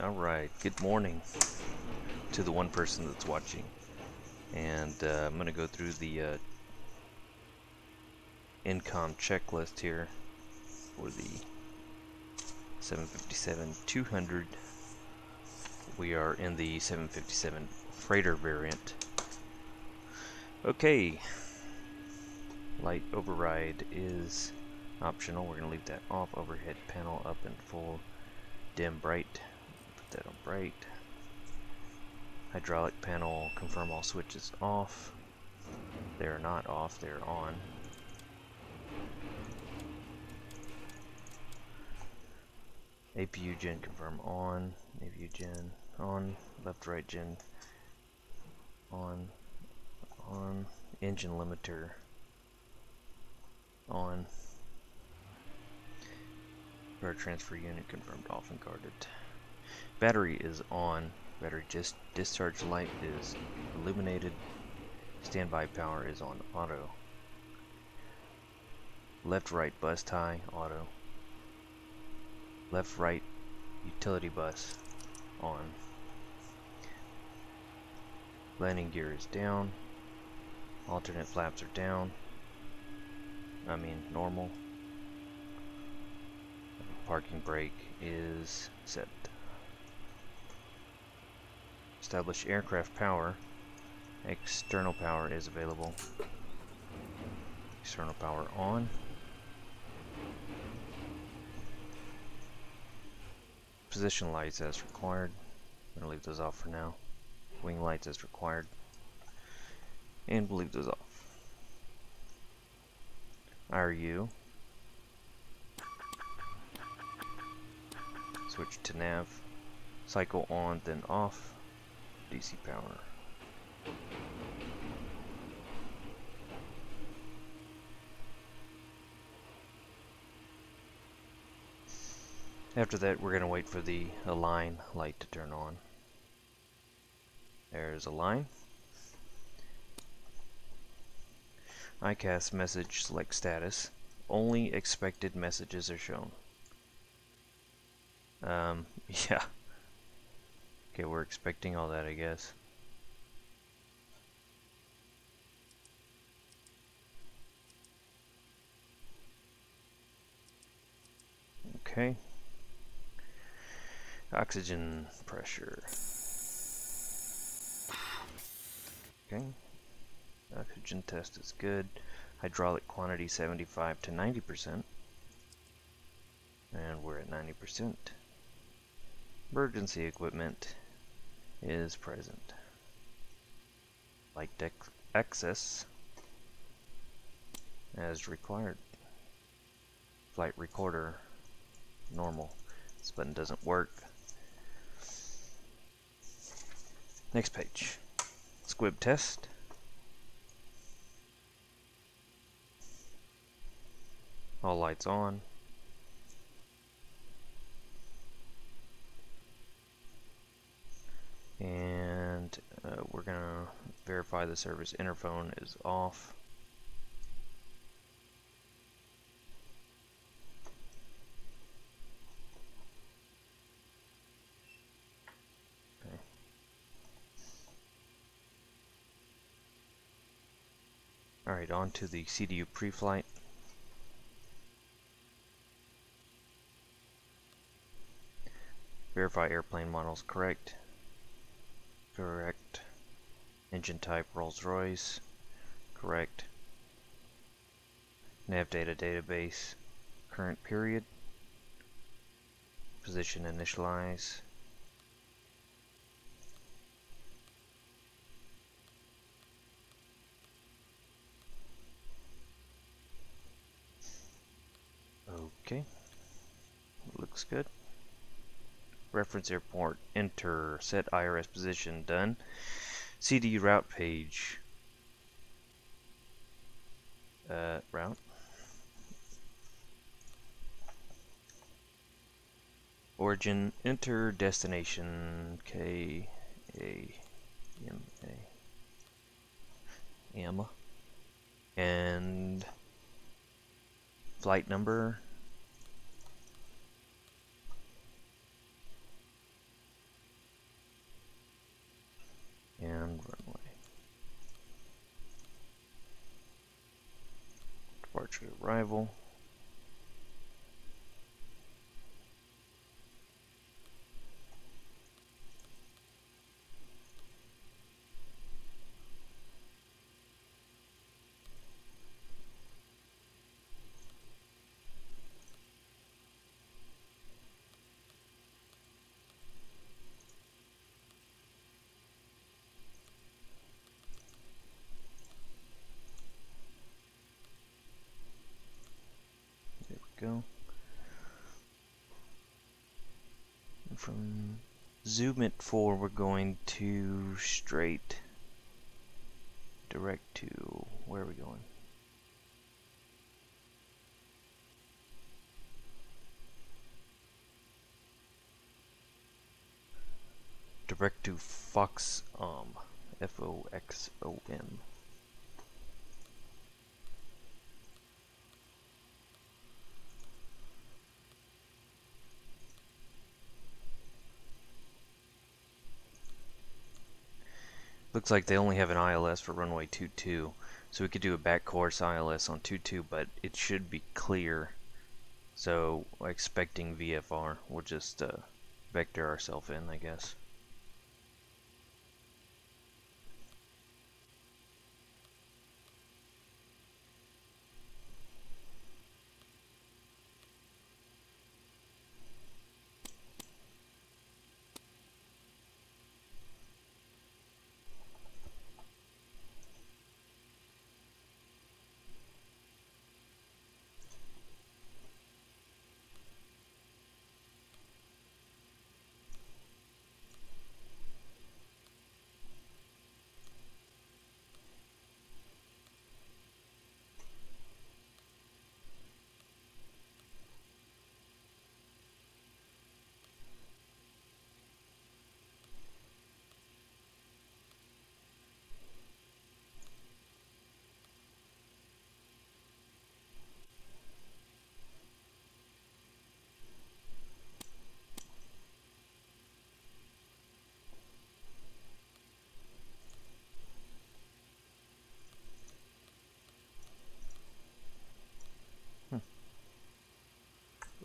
Alright, good morning to the one person that's watching. And I'm going to go through the income checklist here for the 757-200. We are in the 757 freighter variant. Okay, light override is optional. We're going to leave that off. Overhead panel up and full. Dim bright. Put that on bright. Hydraulic panel, confirm all switches off. They're not off, they're on. APU gen confirm on. APU gen on. Left right gen on. On. Engine limiter on. Power transfer unit confirmed off and guarded. Battery is on. Battery discharge light is illuminated. Standby power is on auto. Left right bus tie auto. Left right utility bus on. Landing gear is down. Alternate flaps are down. Normal. Parking brake is set. Establish aircraft power. External power is available. External power on. Position lights as required. I'm going to leave those off for now. Wing lights as required. And we'll leave those off. RU. Switch to nav. Cycle on, then off. DC power. After that, we're going to wait for the align light to turn on. There's align. ICAS message select status. Only expected messages are shown. Yeah. Okay, we're expecting all that, I guess. Okay. Oxygen pressure. Okay. Oxygen test is good. Hydraulic quantity 75 to 90%. And we're at 90%. Emergency equipment is present. Light deck access as required. Flight recorder normal. This button doesn't work. Next page. Squib test. All lights on. And we're going to verify the service interphone is off. Okay. Alright, on to the CDU pre-flight. Verify airplane models correct. Correct. Engine type Rolls-Royce. Correct. Nav data database. Current period. Position initialize. Okay. Looks good. Reference airport, enter, set IRS position, done. CD route page. Route. Origin, enter destination, KMEM. And flight number. country of arrival. There we go. And from zoom it 4, we're going to straight direct to, where are we going? Direct to Foxom, Foxom. Looks like they only have an ILS for runway 22, so we could do a back course ILS on 22, but it should be clear. So expecting VFR, we'll just vector ourselves in, I guess.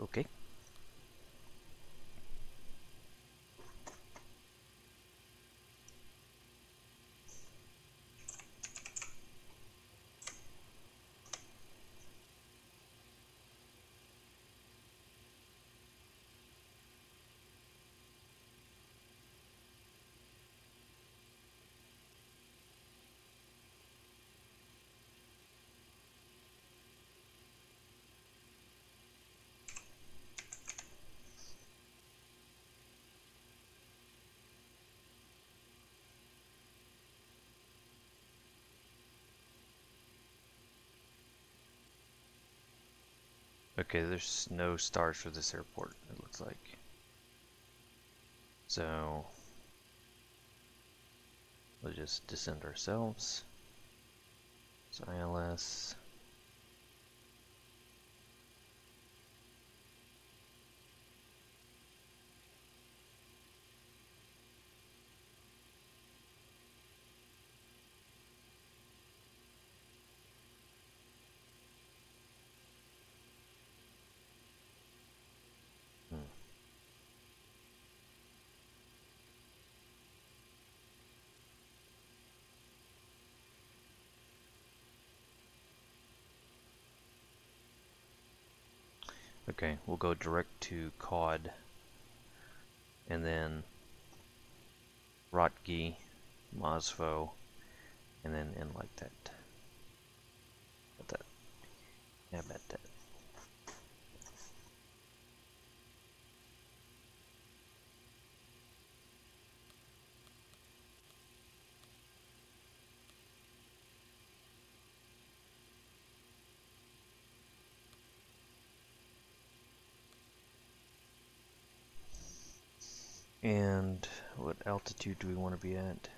Okay. Okay, there's no stars for this airport, it looks like. So we'll just descend ourselves. So ILS. Hmm. Okay, we'll go direct to COD, and then Rotki, Mosfo, and then end like that. About that. Yeah, about that. And what altitude do we want to be at?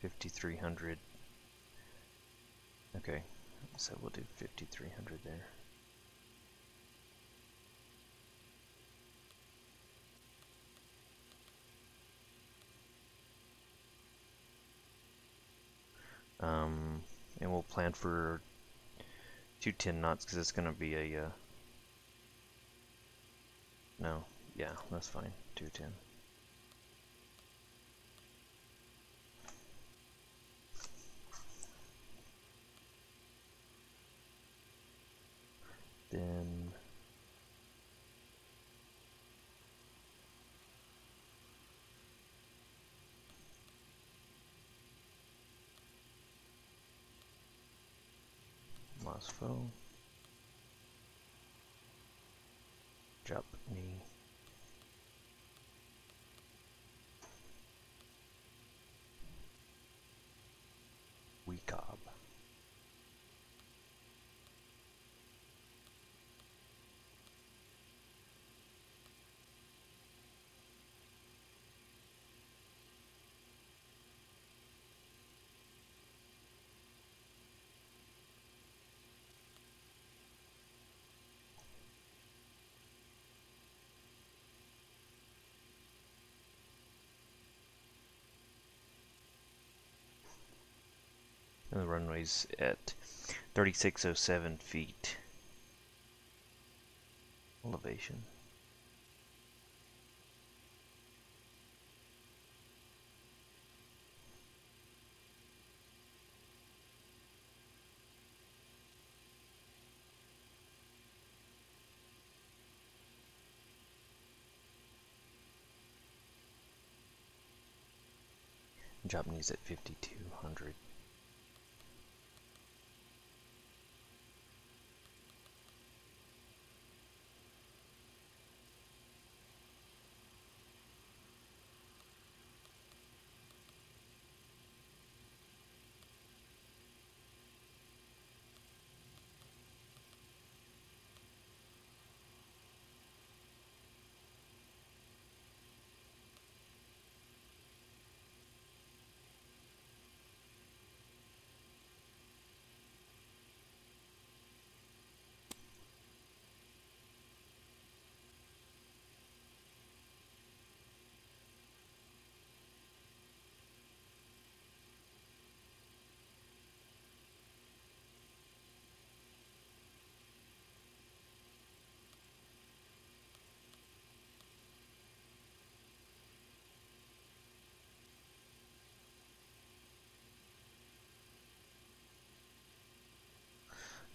$5,300. Okay, so we'll do 5,300 there. And we'll plan for 210 knots because it's going to be a, no, yeah, that's fine, 210. Then Mosfo, drop knee, Weekob. And the runway's at 3607 feet elevation. Drop knees at 5200.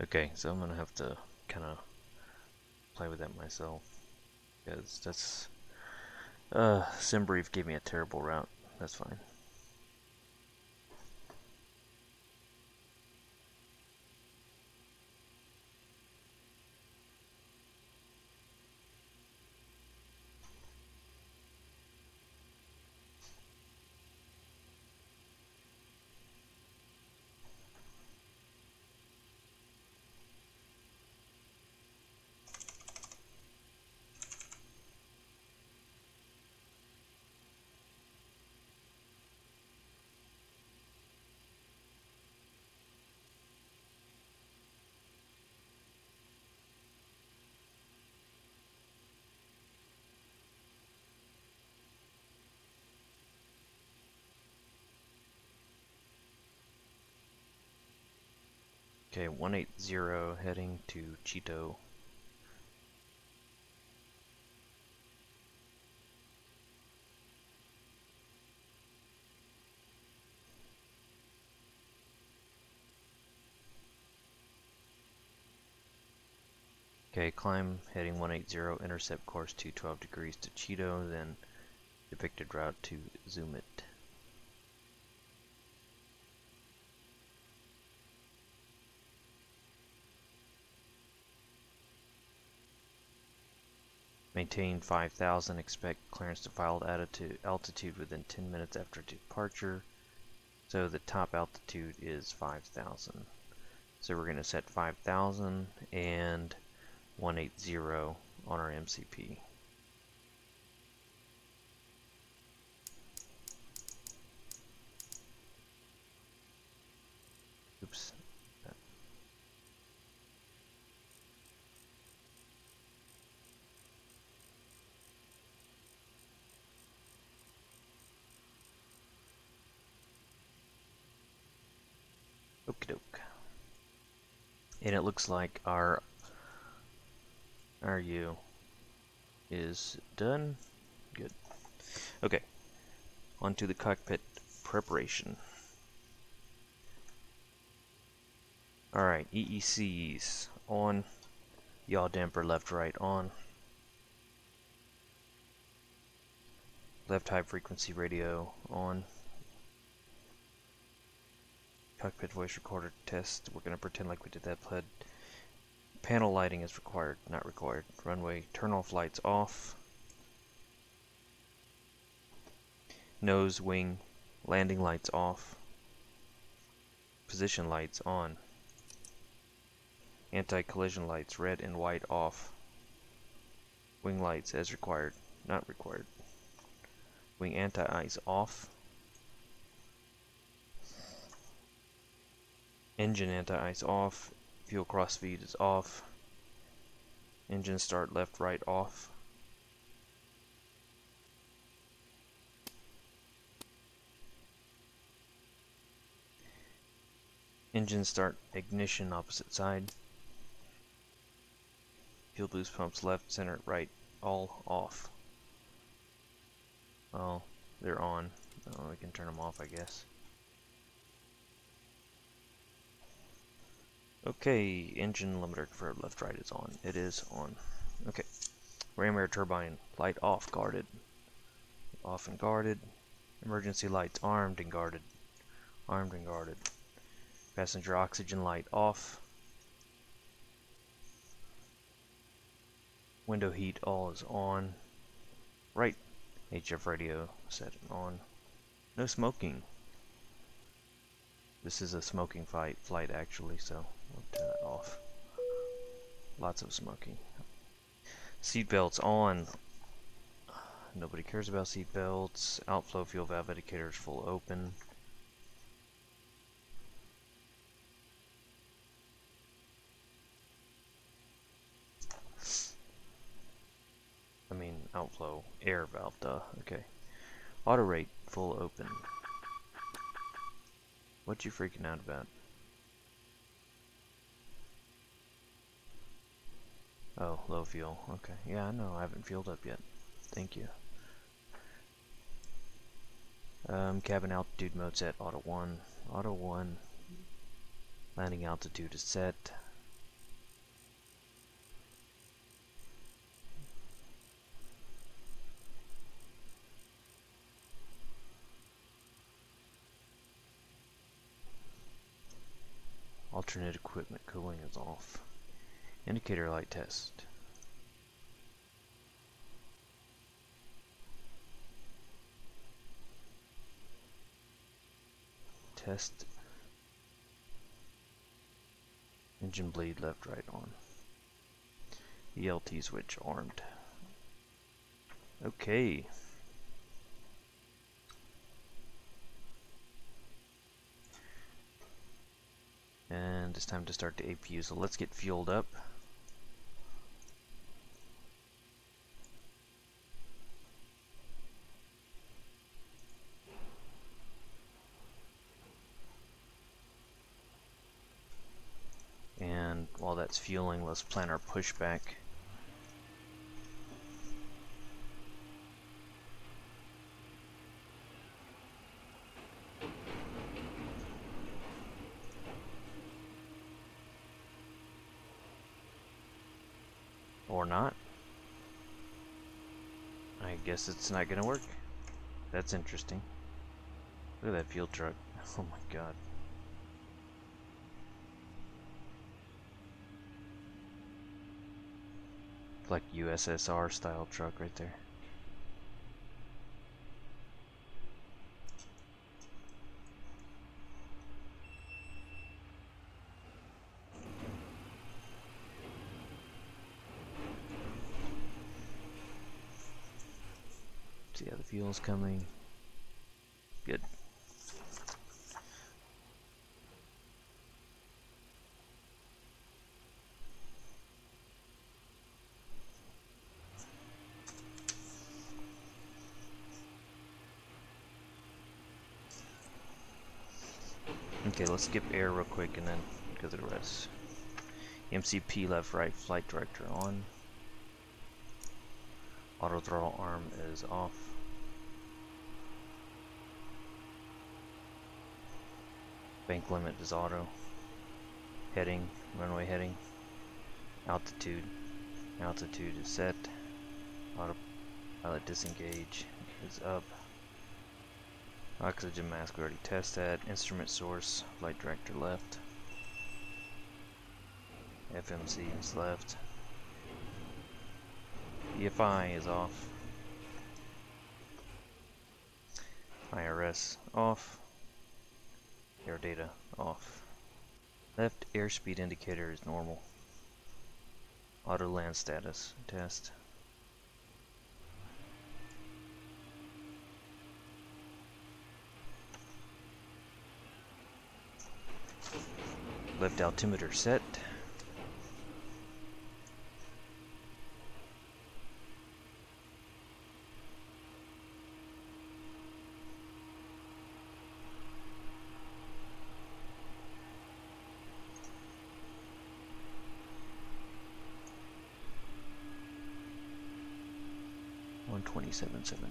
Okay, so I'm gonna have to kind of play with that myself, because that's, SimBrief gave me a terrible route. That's fine. Okay, 180 heading to Cheeto. Okay, climb heading 180, intercept course 212 degrees to Cheeto, then depicted route to zoom it. Maintain 5,000, expect clearance to filed altitude within 10 minutes after departure. So the top altitude is 5,000. So we're going to set 5,000 and 180 on our MCP. Oops. Okie doke. And it looks like our U is done. Good. Okay. Onto the cockpit preparation. Alright, EECs on. Yaw damper left right on. Left high frequency radio on. Cockpit voice recorder test. We're going to pretend like we did that PLED. Panel lighting is required, not required. Runway turn off lights off. Nose, wing, landing lights off. Position lights on. Anti-collision lights red and white off. Wing lights as required, not required. Wing anti-ice off. Engine anti-ice off. Fuel cross feed is off. Engine start left right off. Engine start ignition opposite side. Fuel boost pumps left, center, right, all off. Oh, they're on. Oh, we can turn them off, I guess. Okay, engine limiter for left right is on. It is on. Okay. Ram air turbine light off, guarded. Off and guarded. Emergency lights armed and guarded. Armed and guarded. Passenger oxygen light off. Window heat all is on. Right HF radio set on. No smoking. This is a smoking flight actually, so we'll turn it off. Lots of smoking. Seatbelts on. Nobody cares about seatbelts. Outflow fuel valve indicators full open. I mean, outflow air valve, duh. Okay. Auto rate full open. What you freaking out about? Oh, low fuel. Okay. Yeah, I know. I haven't fueled up yet. Thank you. Cabin altitude mode set. Auto 1. Auto 1. Landing altitude is set. Alternate equipment cooling is off. Indicator light test. Test. Engine bleed left right on. ELT switch armed. Okay. And it's time to start the APU, so let's get fueled up. And while that's fueling, let's plan our pushback. Or not. I guess it's not gonna work. That's interesting. Look at that fuel truck. Oh my god. Like USSR style truck right there. See how the fuel's coming. Good. Okay, let's skip air real quick and then go to the rest. MCP left right flight director on. Auto throttle arm is off. Bank limit is auto. Heading, runway heading. Altitude. Altitude is set. Autopilot disengage is up. Oxygen mask we already tested that. Instrument source, flight director left. FMC is left. EFI is off. IRS off. Air data off. Left airspeed indicator is normal. Auto land status test. Left altimeter set. One 27.75.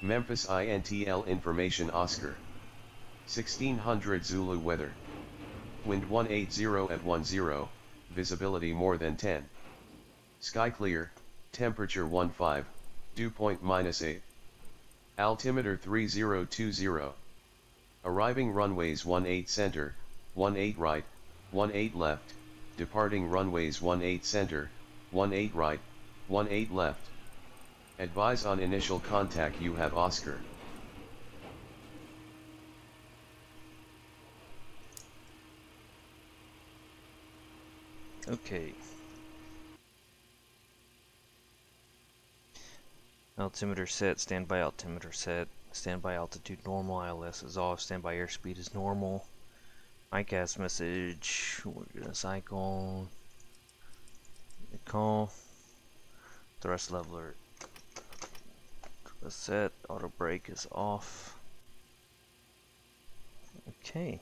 Memphis INTL information Oscar. 1600 Zulu weather. Wind 180 at 10, visibility more than 10. Sky clear, temperature 15, dew point -8. Altimeter 3020. Arriving runways 18 center, 18 right, 18 left, departing runways 18 center, 18 right, 18 left. Advise on initial contact you have Oscar. Okay. Altimeter set, standby altimeter set, standby altitude normal, ILS is off, standby airspeed is normal. ICAS message, we're gonna cycle, call, thrust leveler set, auto brake is off. Okay.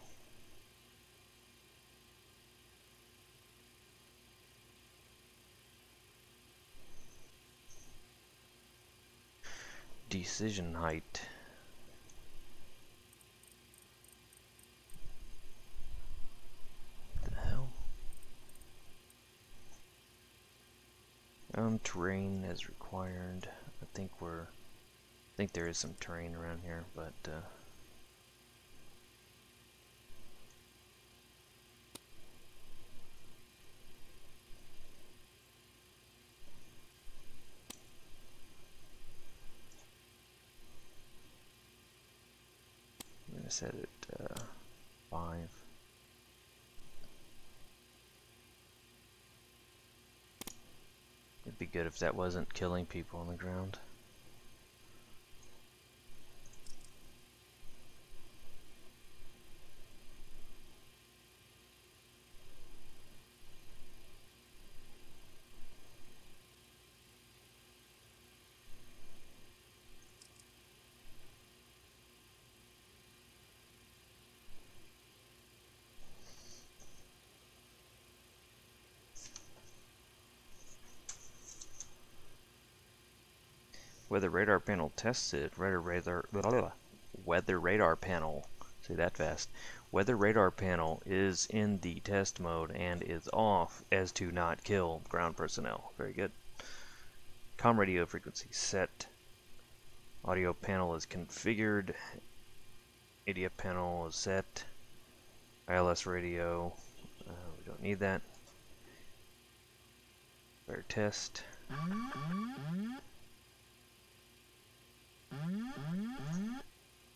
Decision height. What the hell? Terrain as required. I think there is some terrain around here, but I'm gonna set it 5. It'd be good if that wasn't killing people on the ground. Weather radar panel tested. Weather radar panel. Say that fast. Weather radar panel is in the test mode and is off as to not kill ground personnel. Very good. Com radio frequency set. Audio panel is configured. ADF panel is set. ILS radio. We don't need that. Better test.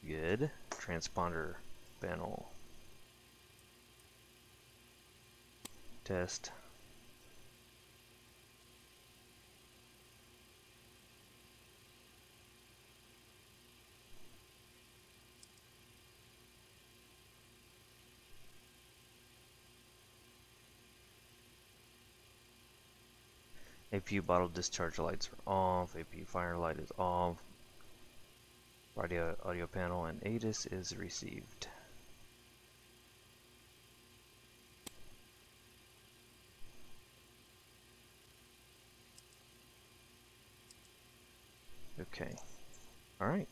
Good. Transponder panel. Test. APU bottle discharge lights are off. APU fire light is off. Audio panel and ADIS is received. Okay. All right.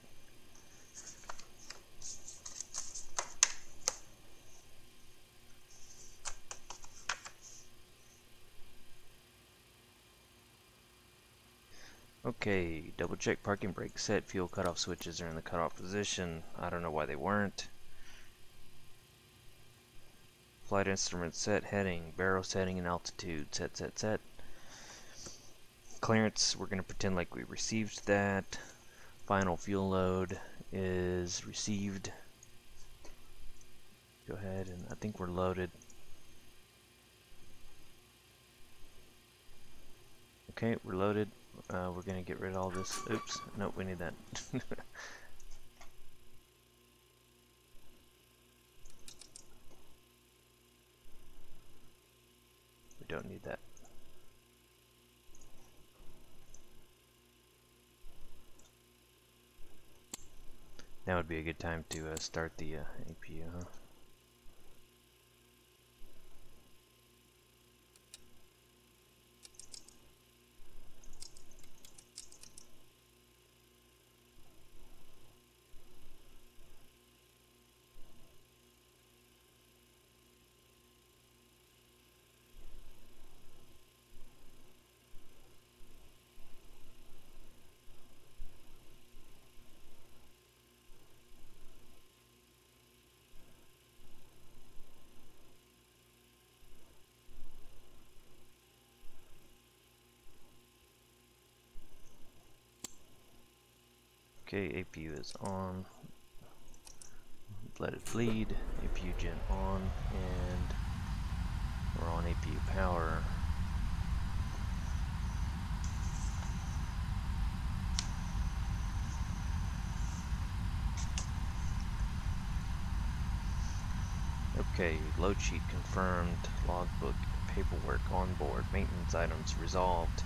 Okay, double check parking brake set. Fuel cutoff switches are in the cutoff position. I don't know why they weren't. Flight instrument set, heading, barrel setting, and altitude. Set. Clearance, we're going to pretend like we received that. Final fuel load is received. Go ahead, and I think we're loaded. Okay, we're loaded. We're going to get rid of all this. Oops, nope, we need that. We don't need that. Now would be a good time to start the APU, huh? Okay, APU is on. Let it bleed. APU gen on, and we're on APU power. Okay, load sheet confirmed. Logbook, paperwork on board. Maintenance items resolved.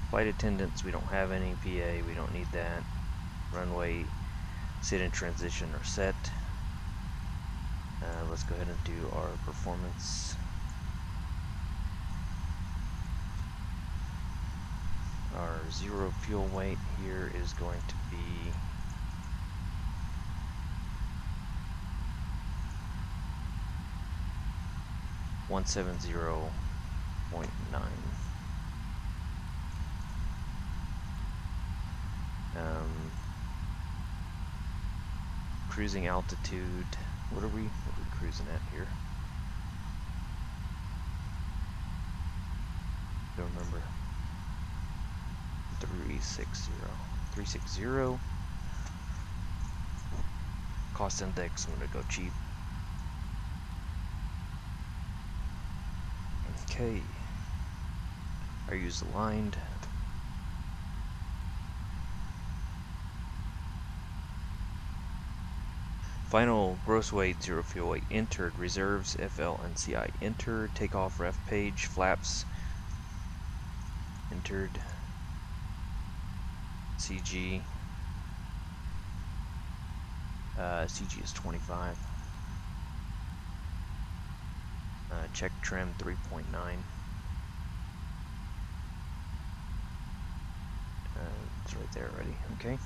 Flight attendants, we don't have any. PA, we don't need that. Runway, sit in transition are set. Let's go ahead and do our performance. Our zero fuel weight here is going to be 170.9. Cruising altitude. What are we cruising at here? Don't remember. 360. 360. Cost index, I'm gonna go cheap. Okay. Our use aligned. Final gross weight, zero fuel weight entered. Reserves, FL and CI entered. Takeoff ref page, flaps entered. CG. CG is 25. Check trim 3.9. It's right there already. Okay.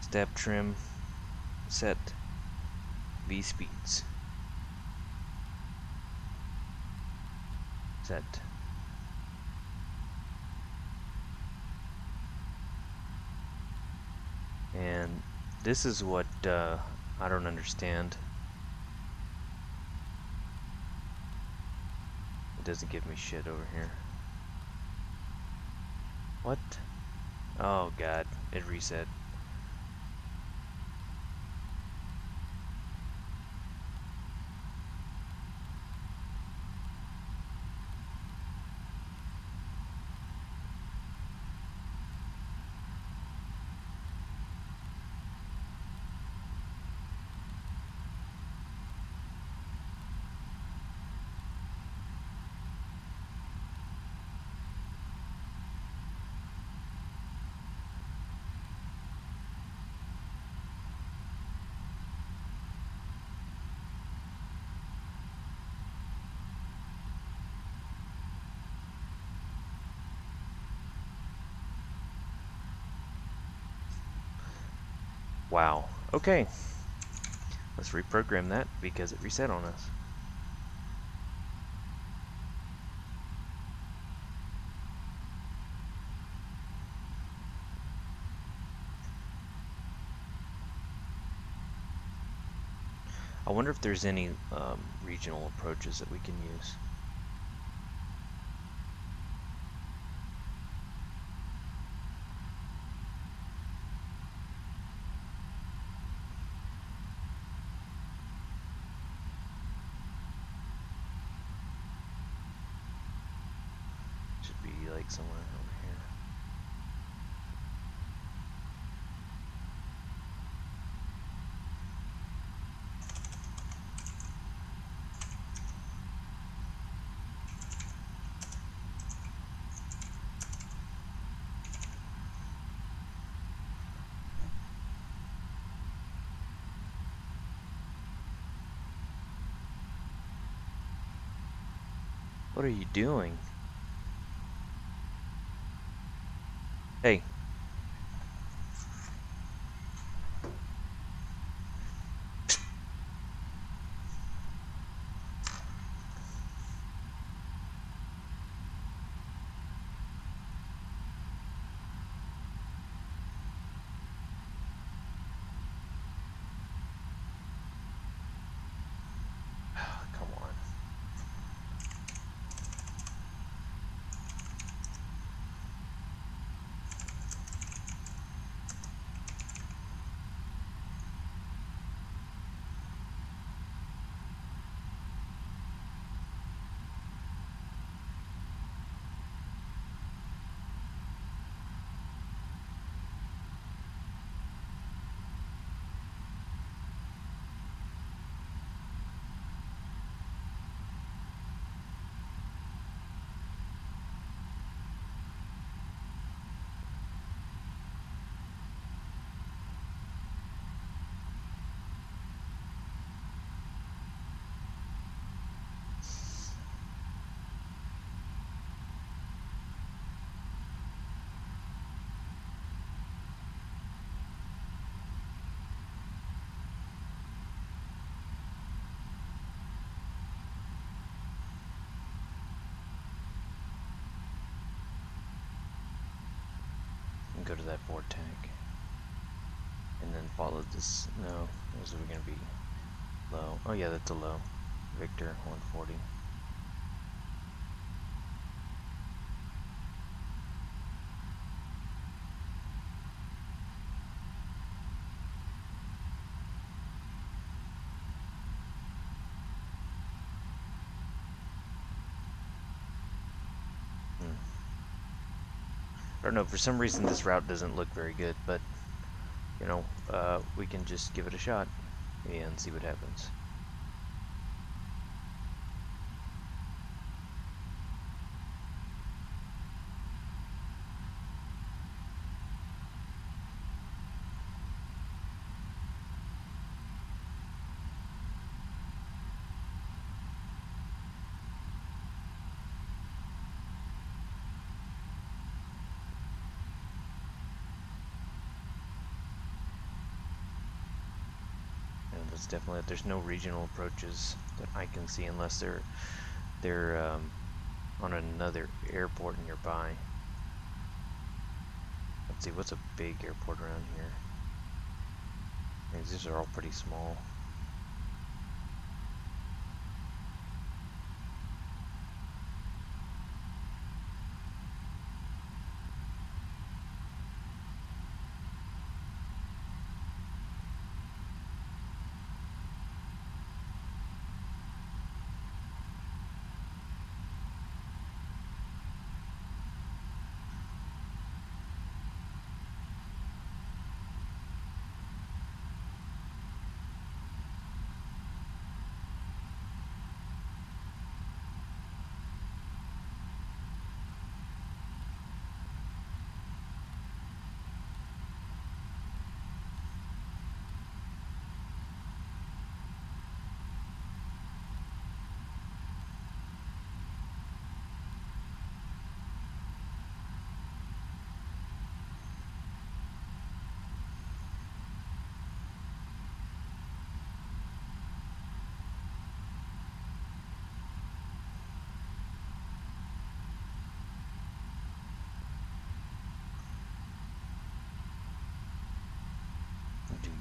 Step trim set. V speeds set. And this is what I don't understand. It doesn't give me shit over here. What? Oh god, it reset. Wow. Okay. Let's reprogram that because it reset on us. I wonder if there's any regional approaches that we can use. Should be like somewhere over here. What are you doing? Hey. Come on. And go to that vortex. And then follow this. No, those are going to be low. Oh yeah, that's a low. Victor 140. I don't know, for some reason this route doesn't look very good, but, you know, we can just give it a shot and see what happens. And that's definitely, there's no regional approaches that I can see unless they're on another airport nearby. Let's see, what's a big airport around here? These are all pretty small.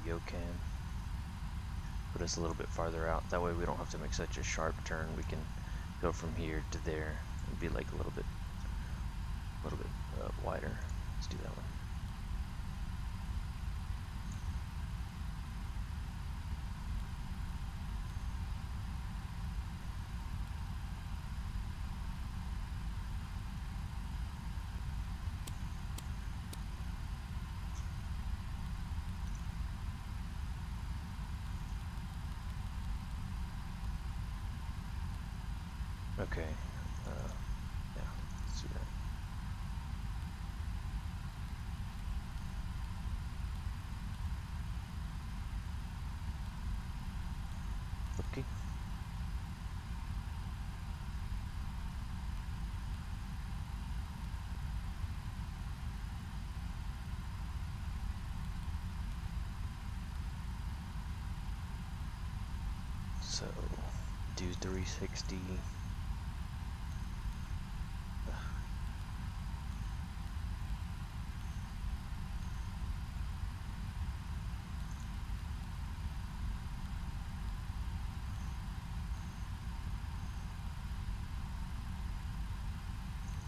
Yokan. Put us a little bit farther out. That way we don't have to make such a sharp turn. We can go from here to there and be like a little bit wider. Let's do that one. Okay, yeah, let's do that. Okay. So, do 360.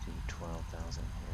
Do 12,000 here.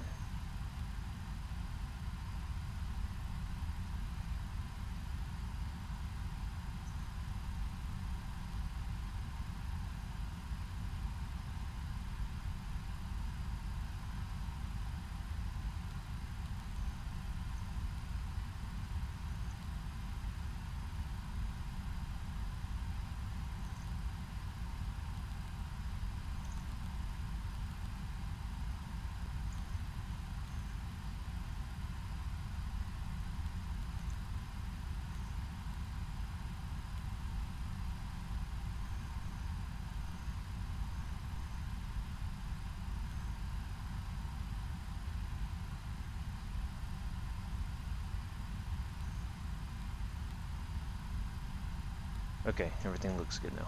Okay, everything looks good now.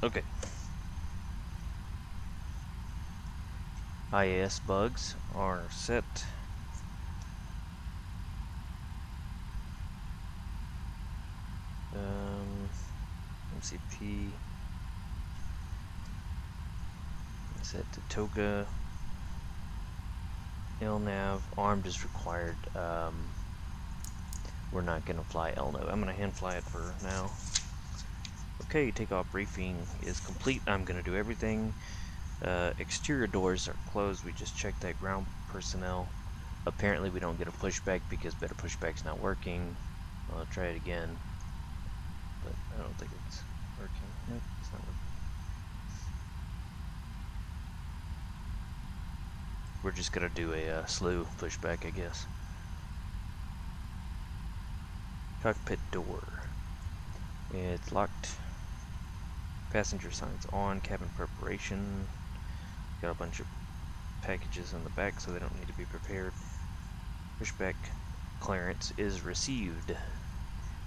Okay. IAS bugs are set. MCP set to Toga. LNAV armed is required. We're not gonna fly LNAV. I'm gonna hand fly it for now. Okay, takeoff briefing is complete. I'm gonna do everything. Exterior doors are closed. We just checked that ground personnel. Apparently we don't get a pushback because better pushback's not working. I'll try it again, but I don't think it's working. Nope, it's not working. We're just gonna do a slew pushback, I guess. Cockpit door. It's locked. Passenger signs on. Cabin preparation. Got a bunch of packages in the back, so they don't need to be prepared. Pushback clearance is received.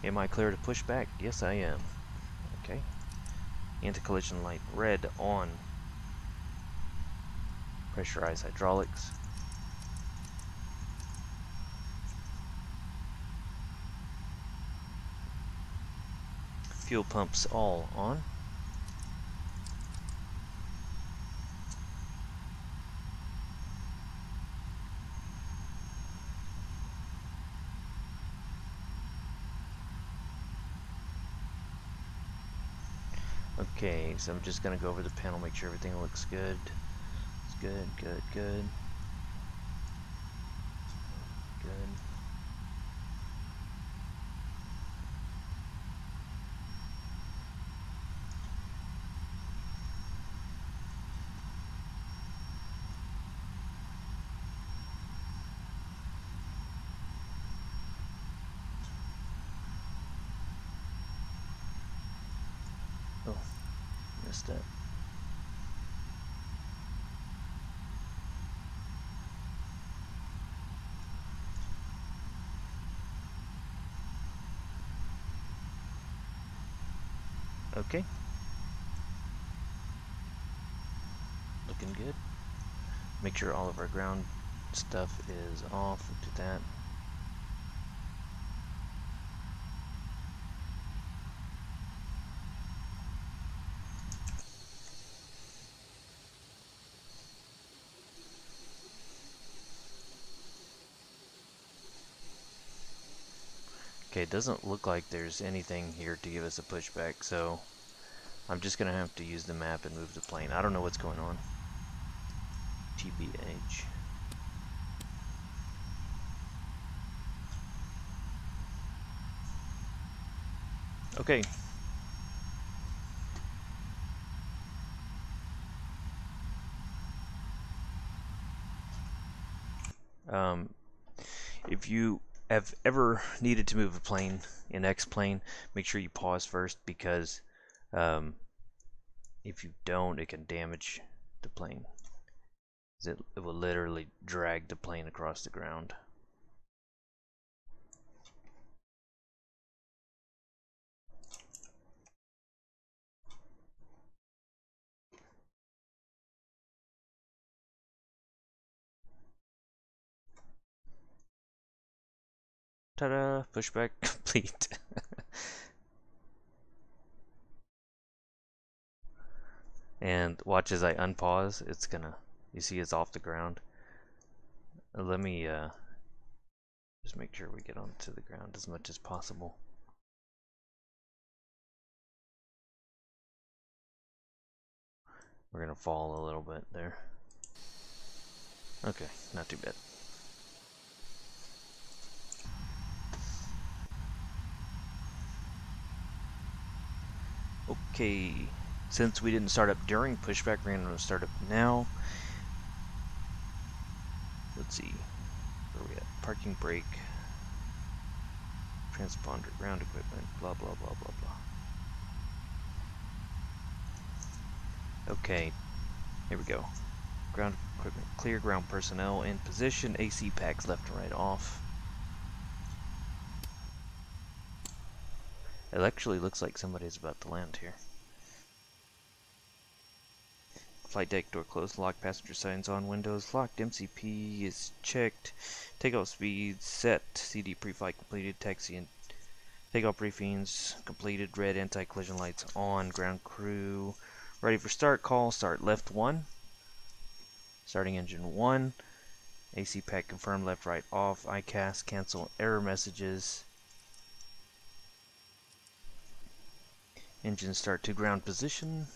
Am I clear to push back? Yes, I am. Okay. Anti-collision light red on. Pressurized hydraulics. Fuel pumps all on. Okay, so I'm just gonna go over the panel, make sure everything looks good. It's good, good, good. Good. Oh, missed that. Okay. Looking good. good. Make sure all of our ground stuff is off. We'll do that. Okay, it doesn't look like there's anything here to give us a pushback, so I'm just gonna have to use the map and move the plane. I don't know what's going on. TBH. Okay. If you have ever needed to move a plane in X-plane, make sure you pause first, because if you don't, it can damage the plane. It will literally drag the plane across the ground. Ta-da! Pushback complete. And watch as I unpause, it's gonna, you see it's off the ground. Let me just make sure we get onto the ground as much as possible. We're gonna fall a little bit there. Okay, not too bad. Okay, since we didn't start up during pushback, we're gonna start up now. Let's see, where are we at? Parking brake, transponder, ground equipment, blah blah blah blah blah. Okay, here we go. Ground equipment clear, ground personnel in position, AC packs left and right off. It actually looks like somebody's about to land here. Flight deck door closed, locked, passenger signs on, windows locked, MCP is checked, takeoff speed set, CD pre-flight completed, taxi and takeoff briefings completed, red anti-collision lights on, ground crew ready for start, call, start left 1, starting engine 1, AC pack confirmed left right off, ICAS cancel error messages, engine start to ground position.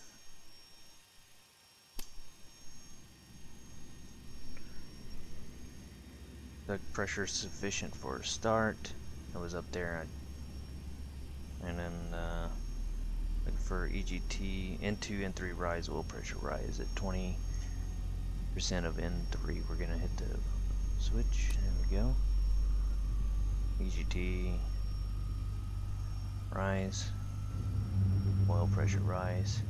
The pressure sufficient for a start. I was up there, and then looking for EGT, N2, N3 rise, oil pressure rise at 20% of N3. We're gonna hit the switch. There we go. EGT rise, oil pressure rise.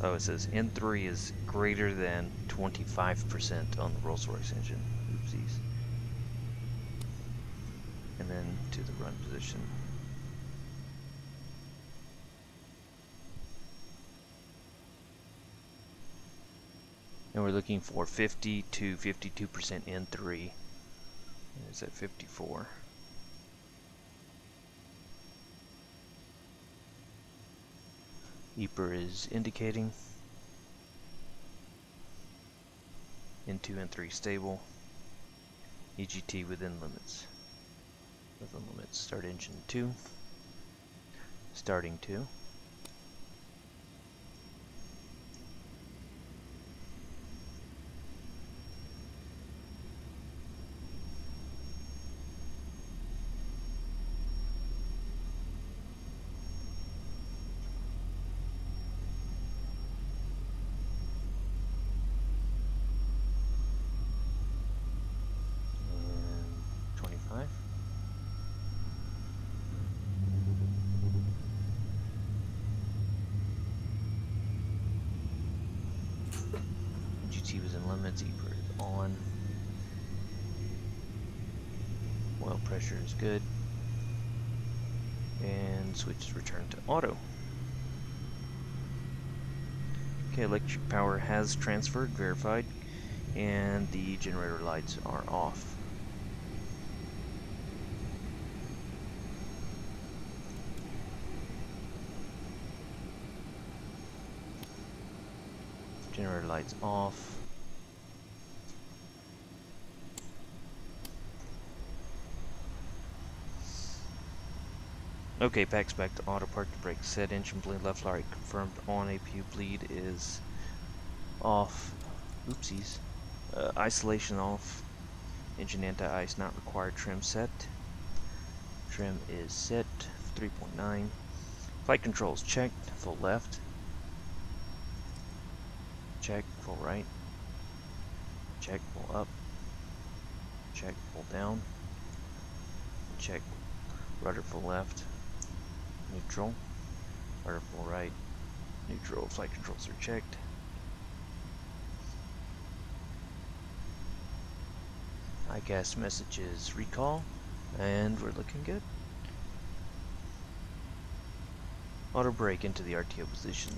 Oh, it says N3 is greater than 25% on the Rolls-Royce engine. Oopsies. And then to the run position. And we're looking for 50 to 52% N3. It's at 54. EPR is indicating N2 and 3 stable. EGT within limits. Within limits. Start engine 2. Starting 2. GT was in limits, EPR is on. Oil pressure is good. And switch is returned to auto. Okay, electric power has transferred, verified, and the generator lights are off. Generator lights off. Okay, packs back to auto, park the brake set, engine bleed left light confirmed on, APU bleed is off. Oopsies. Isolation off. Engine anti-ice not required, trim set. Trim is set, 3.9. Flight controls checked, full left. Check, full right. Check, full up. Check, full down. Check, rudder full left. Neutral. Rudder full right. Neutral, flight controls are checked. ICAS messages recall, and we're looking good. Auto brake into the RTO position.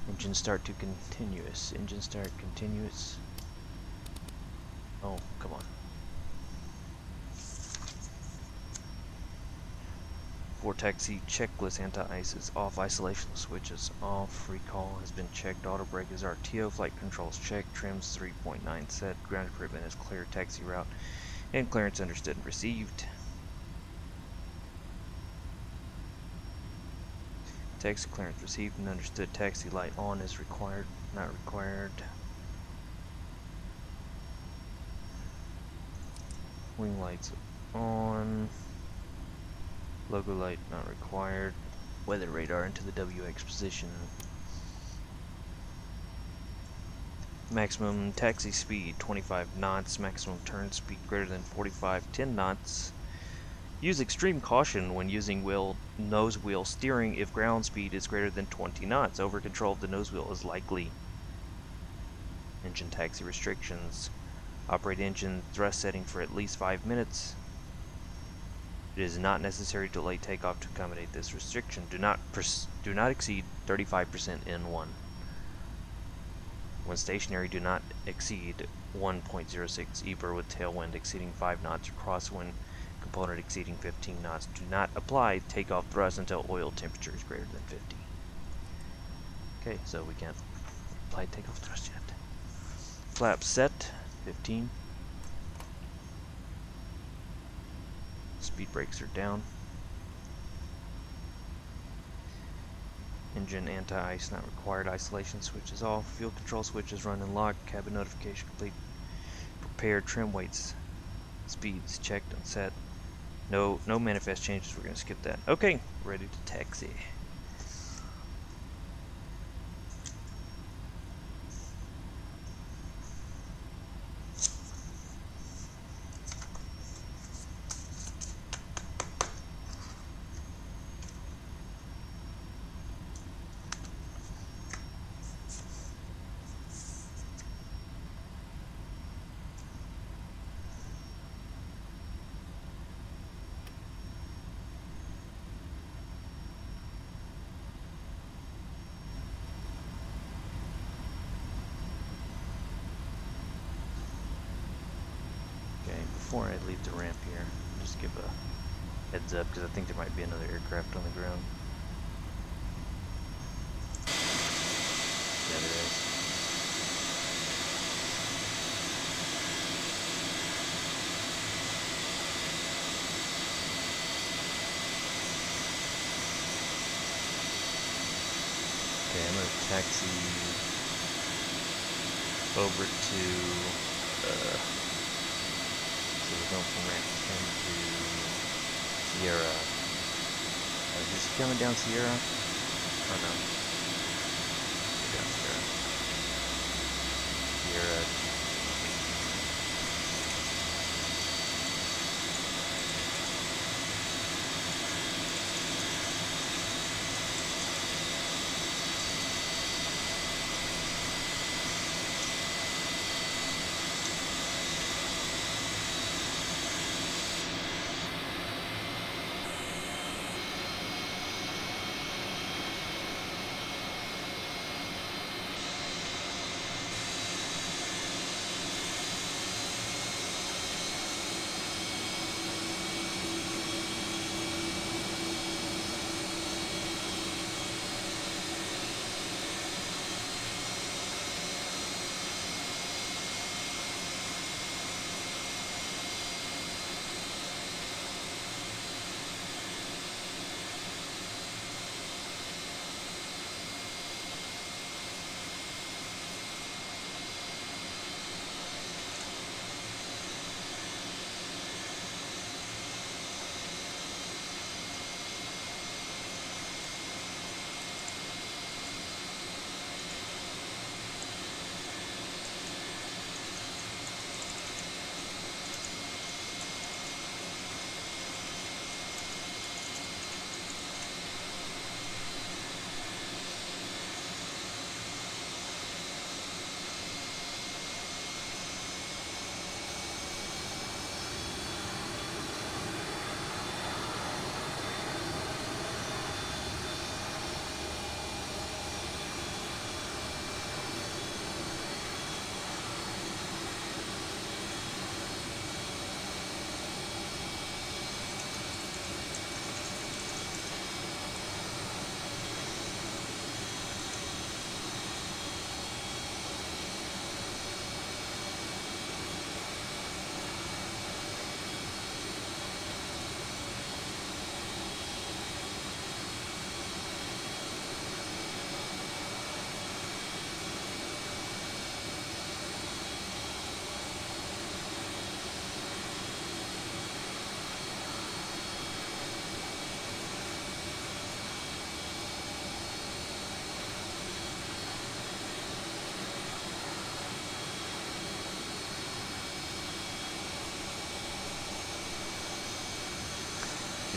Engine start to continuous. Engine start continuous. Oh, come on. For taxi checklist, anti-ice is off, isolation switch is off, recall has been checked, auto brake is RTO, flight controls checked, trims 3.9 set, ground equipment is clear, taxi route, and clearance understood and received. Taxi clearance received and understood, taxi light on is required, not required. Wing lights on. Logo light not required. Weather radar into the WX position. Maximum taxi speed 25 knots. Maximum turn speed greater than 45, 10 knots. Use extreme caution when using nose wheel steering if ground speed is greater than 20 knots. Over control of the nose wheel is likely. Engine taxi restrictions. Operate engine thrust setting for at least 5 minutes. It is not necessary to delay takeoff to accommodate this restriction. Do not exceed 35% N1. When stationary, do not exceed 1.06 EBR with tailwind exceeding 5 knots or crosswind component exceeding 15 knots. Do not apply takeoff thrust until oil temperature is greater than 50. Okay, so we can't apply takeoff thrust yet. Flaps set, 15. Speed brakes are down. Engine anti-ice not required. Isolation switch is off. Fuel control switch is run and locked. Cabin notification complete. Prepared. Trim weights. Speeds checked and set. No manifest changes. We're going to skip that. Okay, ready to taxi. Before I leave the ramp here, just give a heads up because I think there might be another aircraft on the ground. Yeah, there is. Okay, I'm going to taxi over to so we're going from ramp 10 to Sierra. Is this coming down Sierra? Or no? Go down Sierra. Sierra.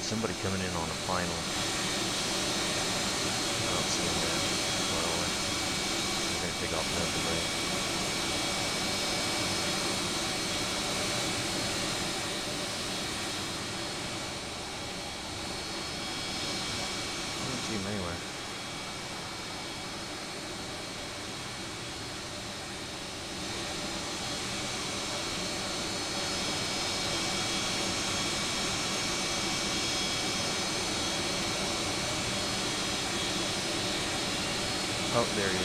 somebody coming in on a final. I don't see him there. Well, we're going to take off another way. I don't see him anywhere. Oh, there he is.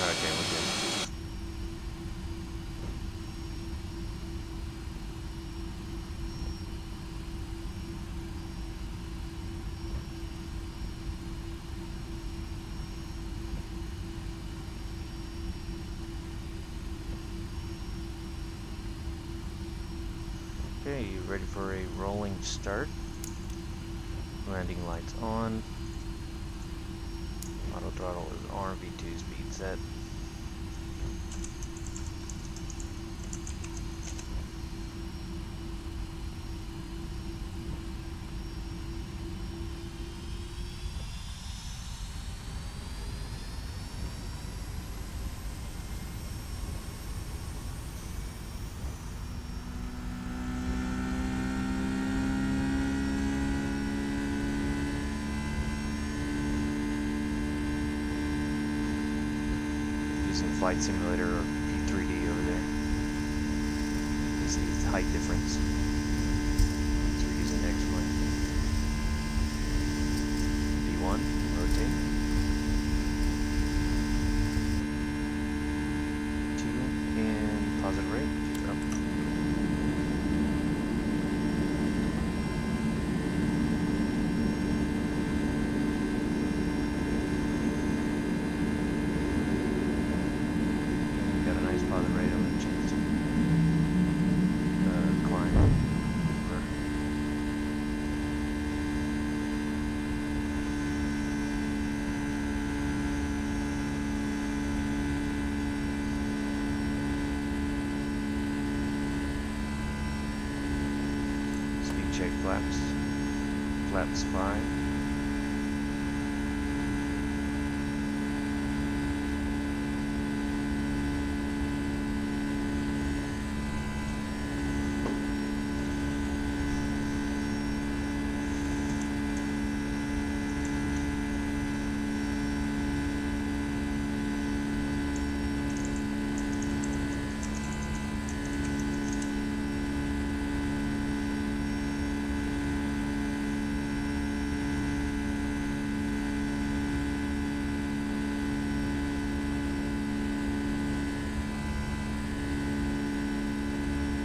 Yeah. Okay, we're good. Okay, you ready for a rolling start? Landing lights on. Auto throttle is RV2 speed set. Using Flight Simulator or P3D over there. This is the height difference. So we're using X-Plane. V1, rotate. 2, and positive rate. Keep it up. Positive rate on the chance climb. Speed check flaps. Flaps 5.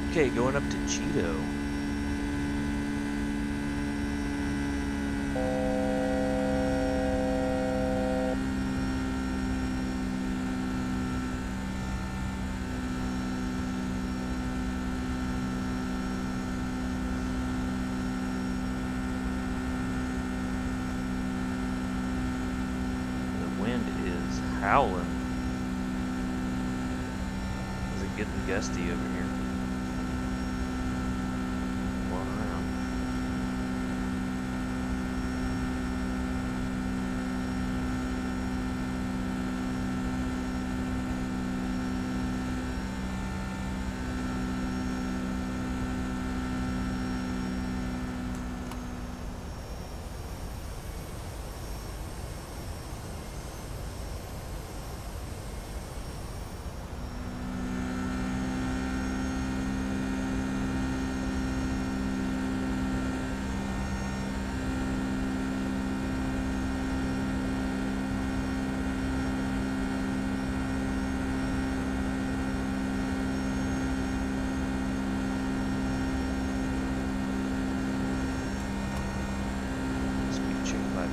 Okay, going up to Cheeto. The wind is howling. Is it getting gusty over here?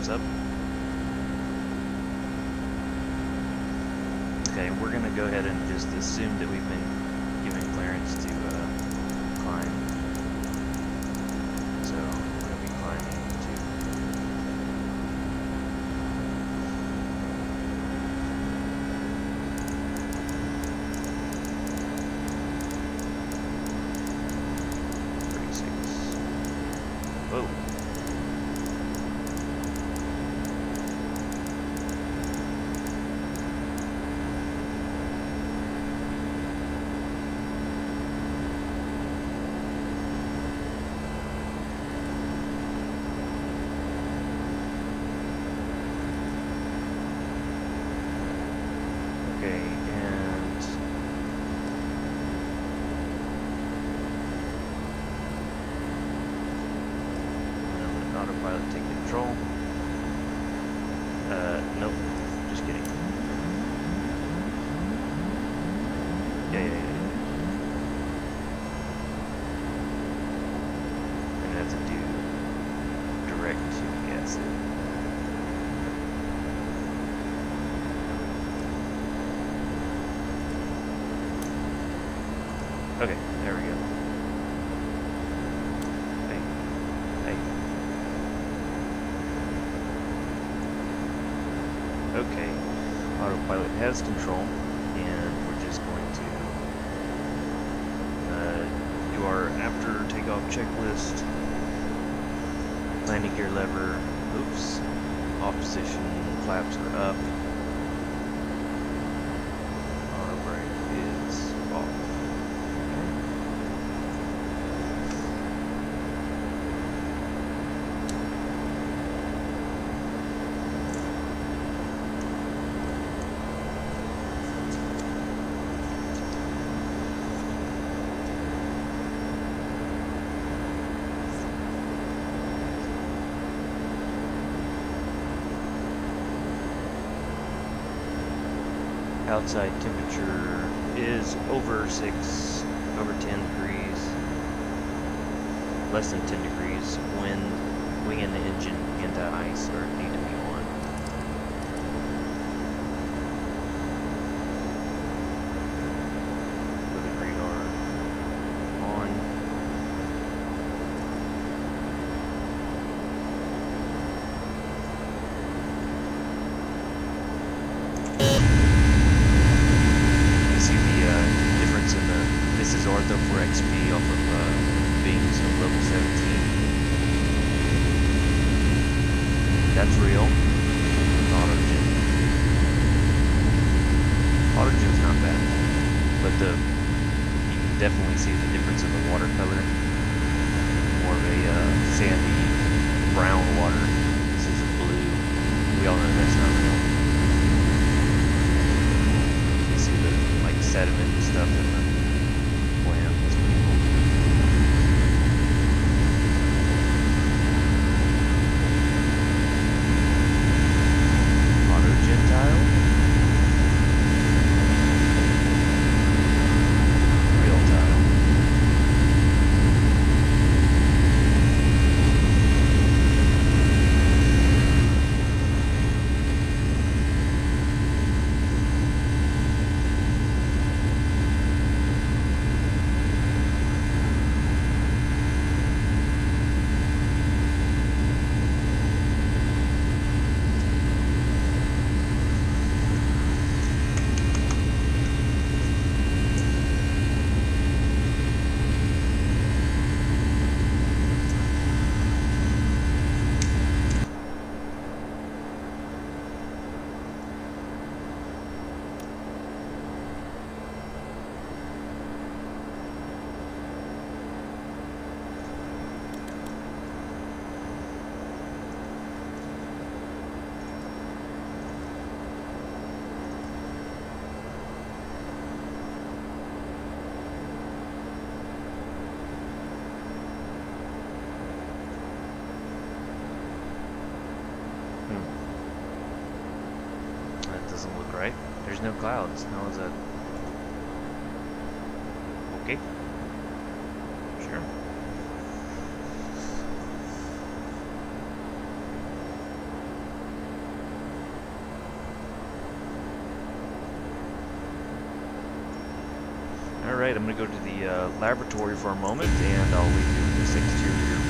Up. Okay, we're gonna go ahead and just assume that we've been given clearance to climb. So we're gonna be climbing to Okay, there we go. Hey, hey. Okay, autopilot has control, and we're just going to do our after takeoff checklist. Landing gear lever, oops, off position, flaps are up. Auto brake is off. Outside temperature is over 10 degrees, less than 10 degrees. Wing and the engine into ice or need to be on. With the radar on. This is ortho for XP off of Bing's of level 17. That's real. Autogen. Autogen's not bad, but you can definitely see the difference in the water color. More of a sandy brown water. This is a blue. We all know that's not real. You see the like sediment and stuff in the plant. That's pretty cool. Auto Gentile. Real tile. That doesn't look right. There's no clouds. How is that? Okay. Sure. Alright, I'm going to go to the laboratory for a moment, and I'll leave you with this exterior view.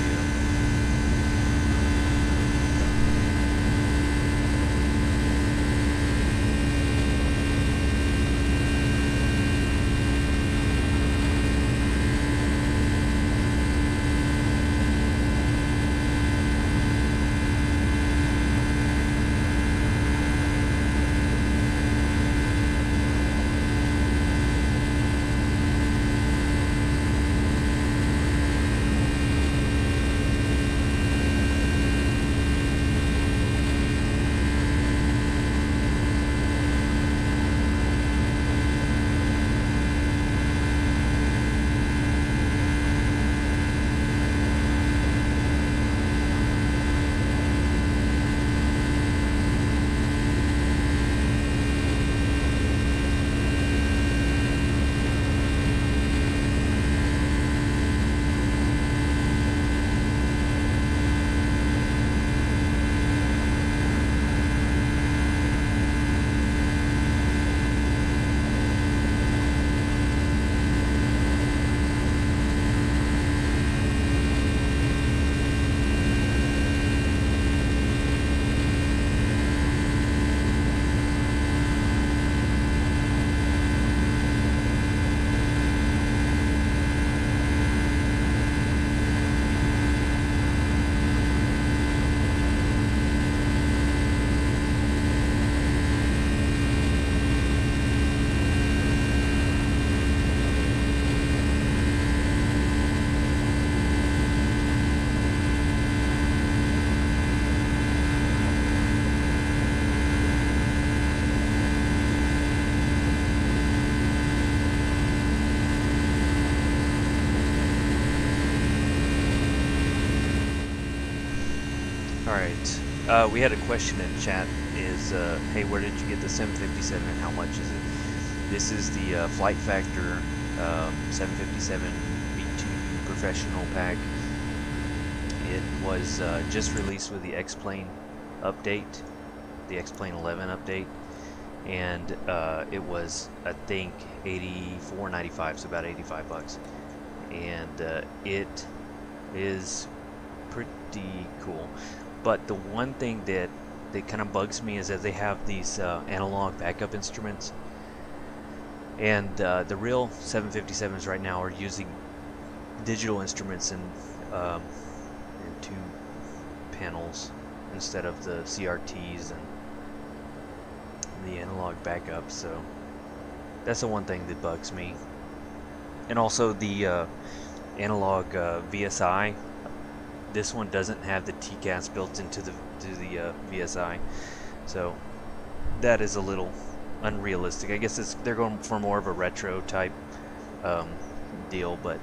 We had a question in chat is, hey, where did you get the 757 and how much is it? This is the Flight Factor 757 B2 Professional Pack. It was just released with the X-Plane update, the X-Plane 11 update, and it was, I think, $84.95, so about 85 bucks. And it is pretty cool. But the one thing that kind of bugs me is that they have these analog backup instruments, and the real 757s right now are using digital instruments in two panels instead of the CRTs and the analog backup. So that's the one thing that bugs me. And also the analog VSI. This one doesn't have the TCAS built into the VSI, so that is a little unrealistic. I guess they're going for more of a retro type um, deal, but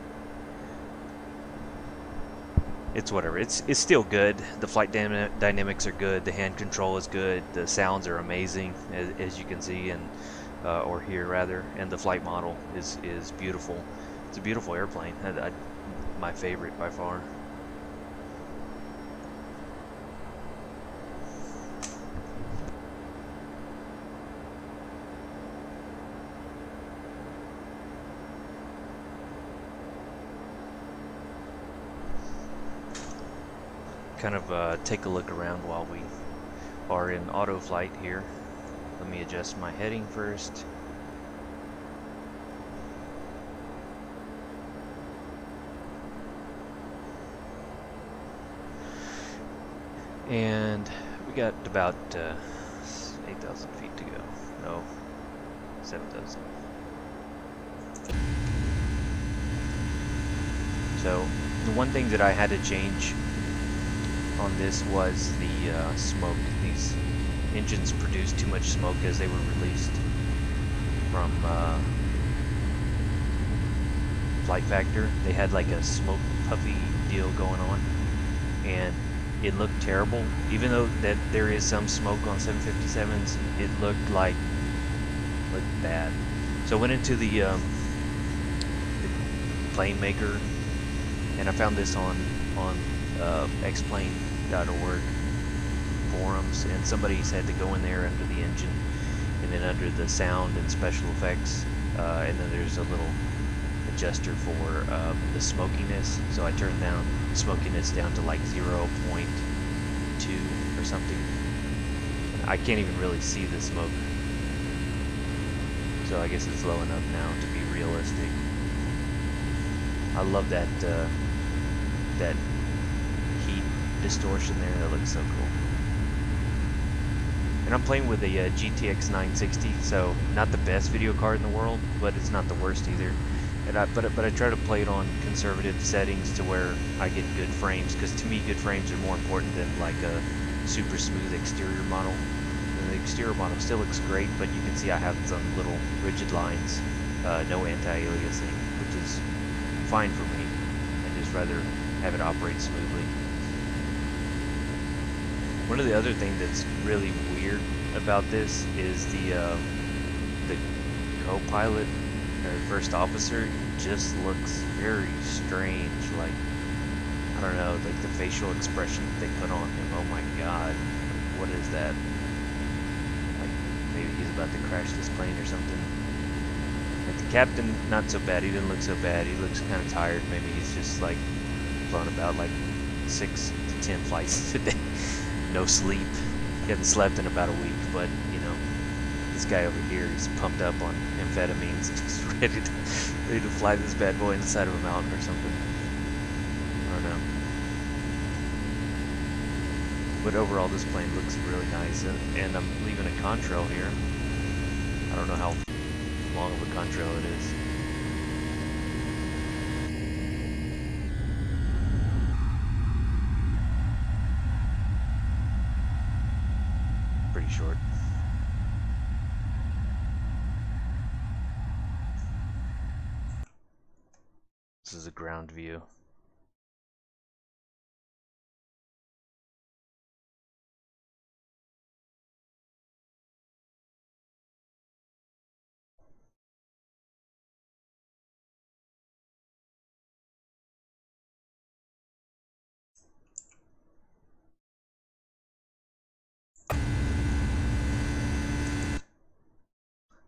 it's whatever. It's still good. The flight dynamics are good. The hand control is good. The sounds are amazing, as you can see and or hear rather. And the flight model is beautiful. It's a beautiful airplane. My favorite by far. Kind of take a look around while we are in auto flight here. Let me adjust my heading first. And we got about 8,000 feet to go. No, 7,000. So the one thing that I had to change on this was the smoke. These engines produced too much smoke as they were released from Flight Factor. They had like a smoke puffy deal going on, and it looked terrible. Even though that there is some smoke on 757s, it looked bad. So I went into the plane maker, and I found this on xplane.org forums, and somebody said to go in there under the engine and then under the sound and special effects, and then there's a little adjuster for the smokiness. So I turned down the smokiness down to like 0.2 or something. I can't even really see the smoke, so I guess it's low enough now to be realistic. I love that that heat distortion there. That looks so cool. And I'm playing with a GTX 960, so not the best video card in the world, but it's not the worst either. And but I try to play it on conservative settings to where I get good frames, because to me good frames are more important than like a super smooth exterior model. And the exterior model still looks great, but you can see I have some little rigid lines, no anti-aliasing, which is fine for me. I just rather have it operate smoothly. One of the other things that's really weird about this is the co-pilot or first officer just looks very strange. Like, I don't know, like the facial expression that they put on him. Oh my god, what is that? Like maybe he's about to crash this plane or something. Like the captain, not so bad. He didn't look so bad. He looks kind of tired. Maybe he's just like flown about like 6 to 10 flights today. No sleep. He hasn't slept in about a week, but you know, this guy over here, he's pumped up on amphetamines. He's ready to fly this bad boy inside of a mountain or something. I don't know. But overall, this plane looks really nice, and I'm leaving a contrail here. I don't know how long of a contrail it is. Pretty short. This is a ground view.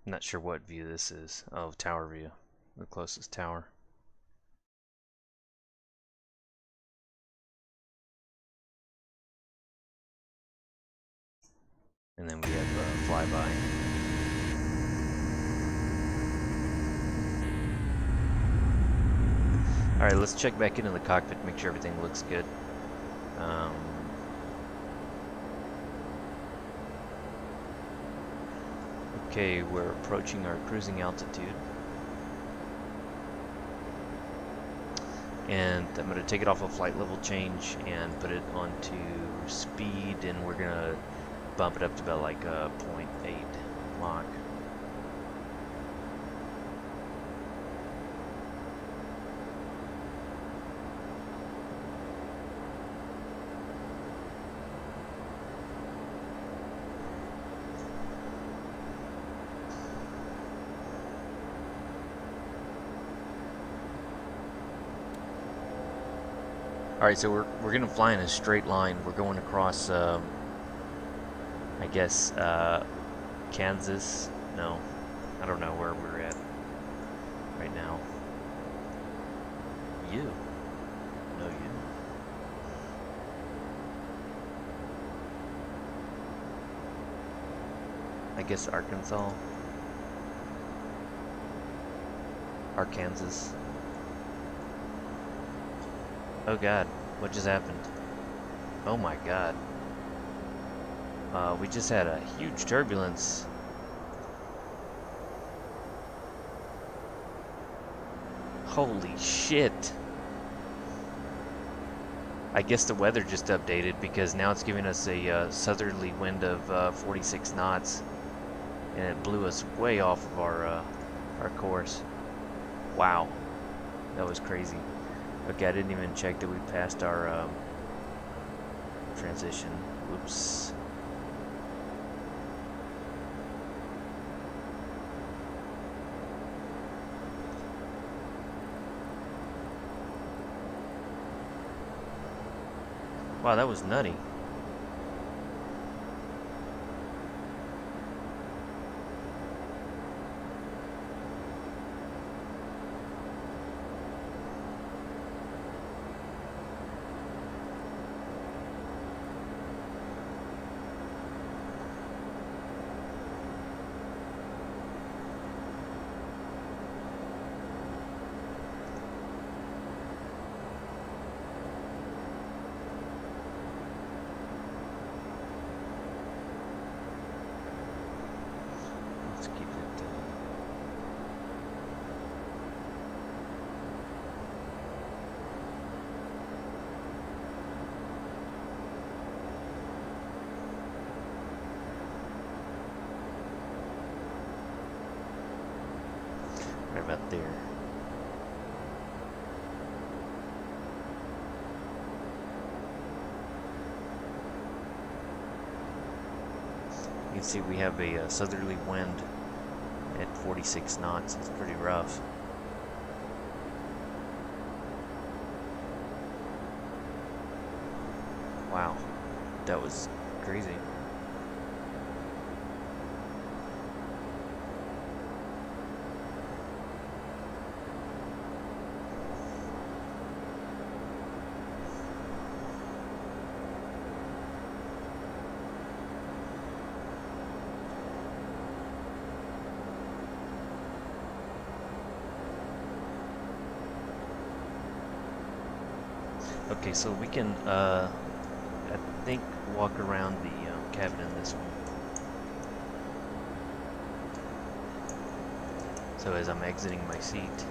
I'm not sure what view this is. Oh, tower view. The closest tower. And then we have a flyby. Alright, let's check back into the cockpit, make sure everything looks good. Okay, we're approaching our cruising altitude. And I'm going to take it off a flight level change and put it onto speed, and we're going to bump it up to about like a 0.8 Mach. Alright, so we're going to fly in a straight line. We're going across, I guess, Kansas? No, I don't know where we're at right now. You? No, you. I guess Arkansas? Arkansas. Oh god, what just happened? Oh my god. We just had a huge turbulence. Holy shit. I guess the weather just updated because now it's giving us a southerly wind of 46 knots. And it blew us way off of our course. Wow. That was crazy. Okay, I didn't even check that we passed our transition. Whoops. Wow, that was nutty. Let's keep it. Right about there. You can see we have a southerly wind at 46 knots. It's pretty rough. Wow, that was crazy. Okay, so we can, I think, walk around the cabin in this one. So as I'm exiting my seat,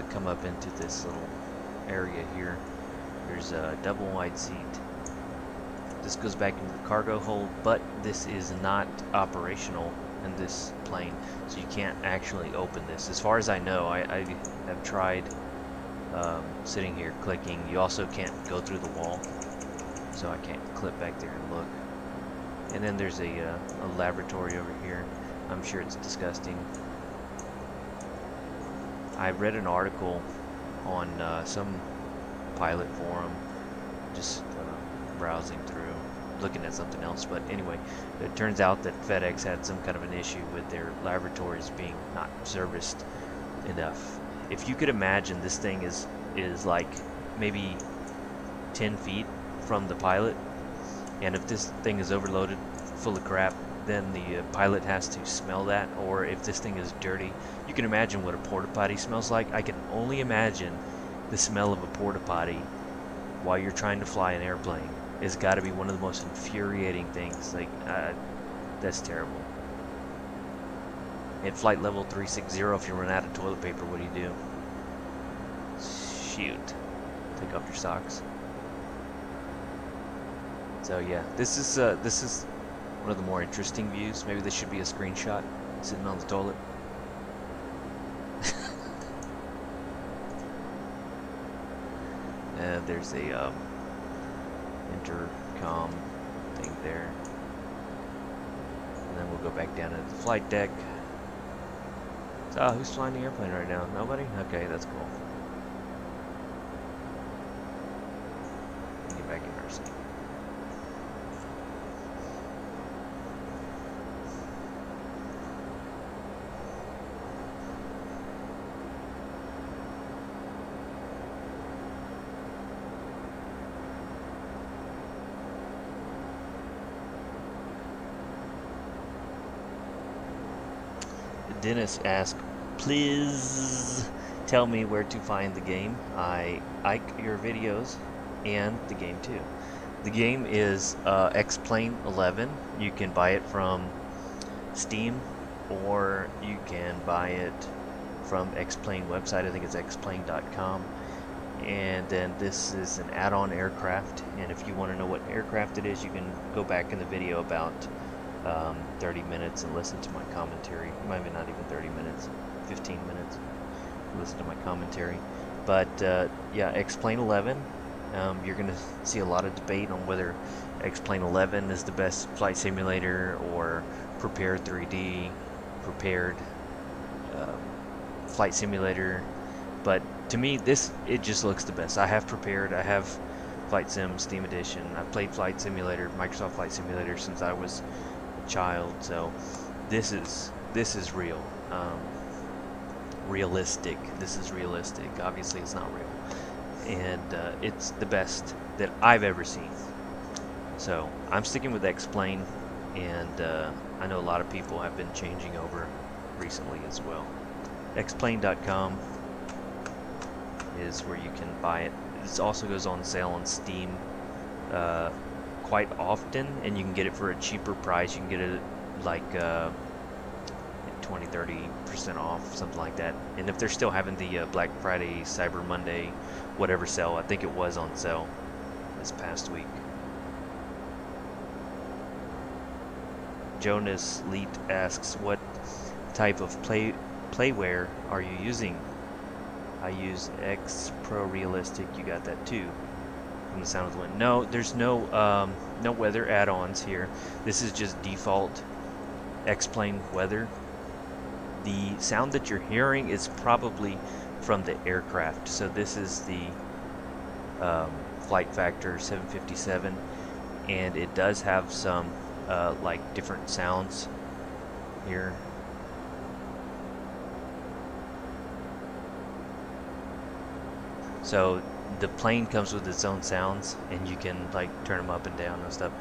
come up into this little area here. There's a double wide seat. This goes back into the cargo hold, but this is not operational in this plane, so you can't actually open this. As far as I know, I have tried sitting here clicking. You also can't go through the wall, so I can't clip back there and look. And then there's a laboratory over here. I'm sure it's disgusting. I read an article on some pilot forum, just browsing through. looking at something else. But anyway, it turns out that FedEx had some kind of an issue with their laboratories being not serviced enough. If you could imagine, this thing is like maybe 10 feet from the pilot, and if this thing is overloaded full of crap, then the pilot has to smell that. Or if this thing is dirty, you can imagine what a porta potty smells like. I can only imagine the smell of a porta potty while you're trying to fly an airplane. It's got to be one of the most infuriating things. Like, that's terrible. At flight level 360, if you run out of toilet paper, what do you do? Shoot. Take off your socks. So yeah, this is one of the more interesting views. Maybe this should be a screenshot, sitting on the toilet. There's a intercom thing there. And then we'll go back down to the flight deck. So, who's flying the airplane right now? Nobody? Okay, that's cool. Get back in our seat. Dennis asked, please tell me where to find the game. I like your videos and the game too. The game is X-Plane 11. You can buy it from Steam, or you can buy it from X-Plane website. I think it's xplane.com. And then this is an add-on aircraft, and if you want to know what aircraft it is, you can go back in the video about 30 minutes and listen to my commentary. Maybe not even 30 minutes, 15 minutes. Listen to my commentary. But yeah, X-Plane 11. You're going to see a lot of debate on whether X-Plane 11 is the best flight simulator, or Prepared 3D, Prepared flight simulator. But to me, it just looks the best. I have Prepared. I have Flight Sim Steam Edition. I've played Flight Simulator, Microsoft Flight Simulator, since I was child. So this is real, realistic. This is realistic. Obviously it's not real, and it's the best that I've ever seen. So I'm sticking with X-Plane, and I know a lot of people have been changing over recently as well. Xplane.com is where you can buy it. This also goes on sale on Steam quite often, and you can get it for a cheaper price. You can get it like 20-30% off, something like that. And if they're still having the Black Friday, Cyber Monday, whatever sale, I think it was on sale this past week. Jonas Leet asks, what type of playware are you using? I use X Pro Realistic. You got that too, from the sound of the wind. No, there's no weather add-ons here. This is just default X-Plane weather. The sound that you're hearing is probably from the aircraft. So this is the Flight Factor 757, and it does have some like different sounds here. So the plane comes with its own sounds, and you can like turn them up and down and stuff.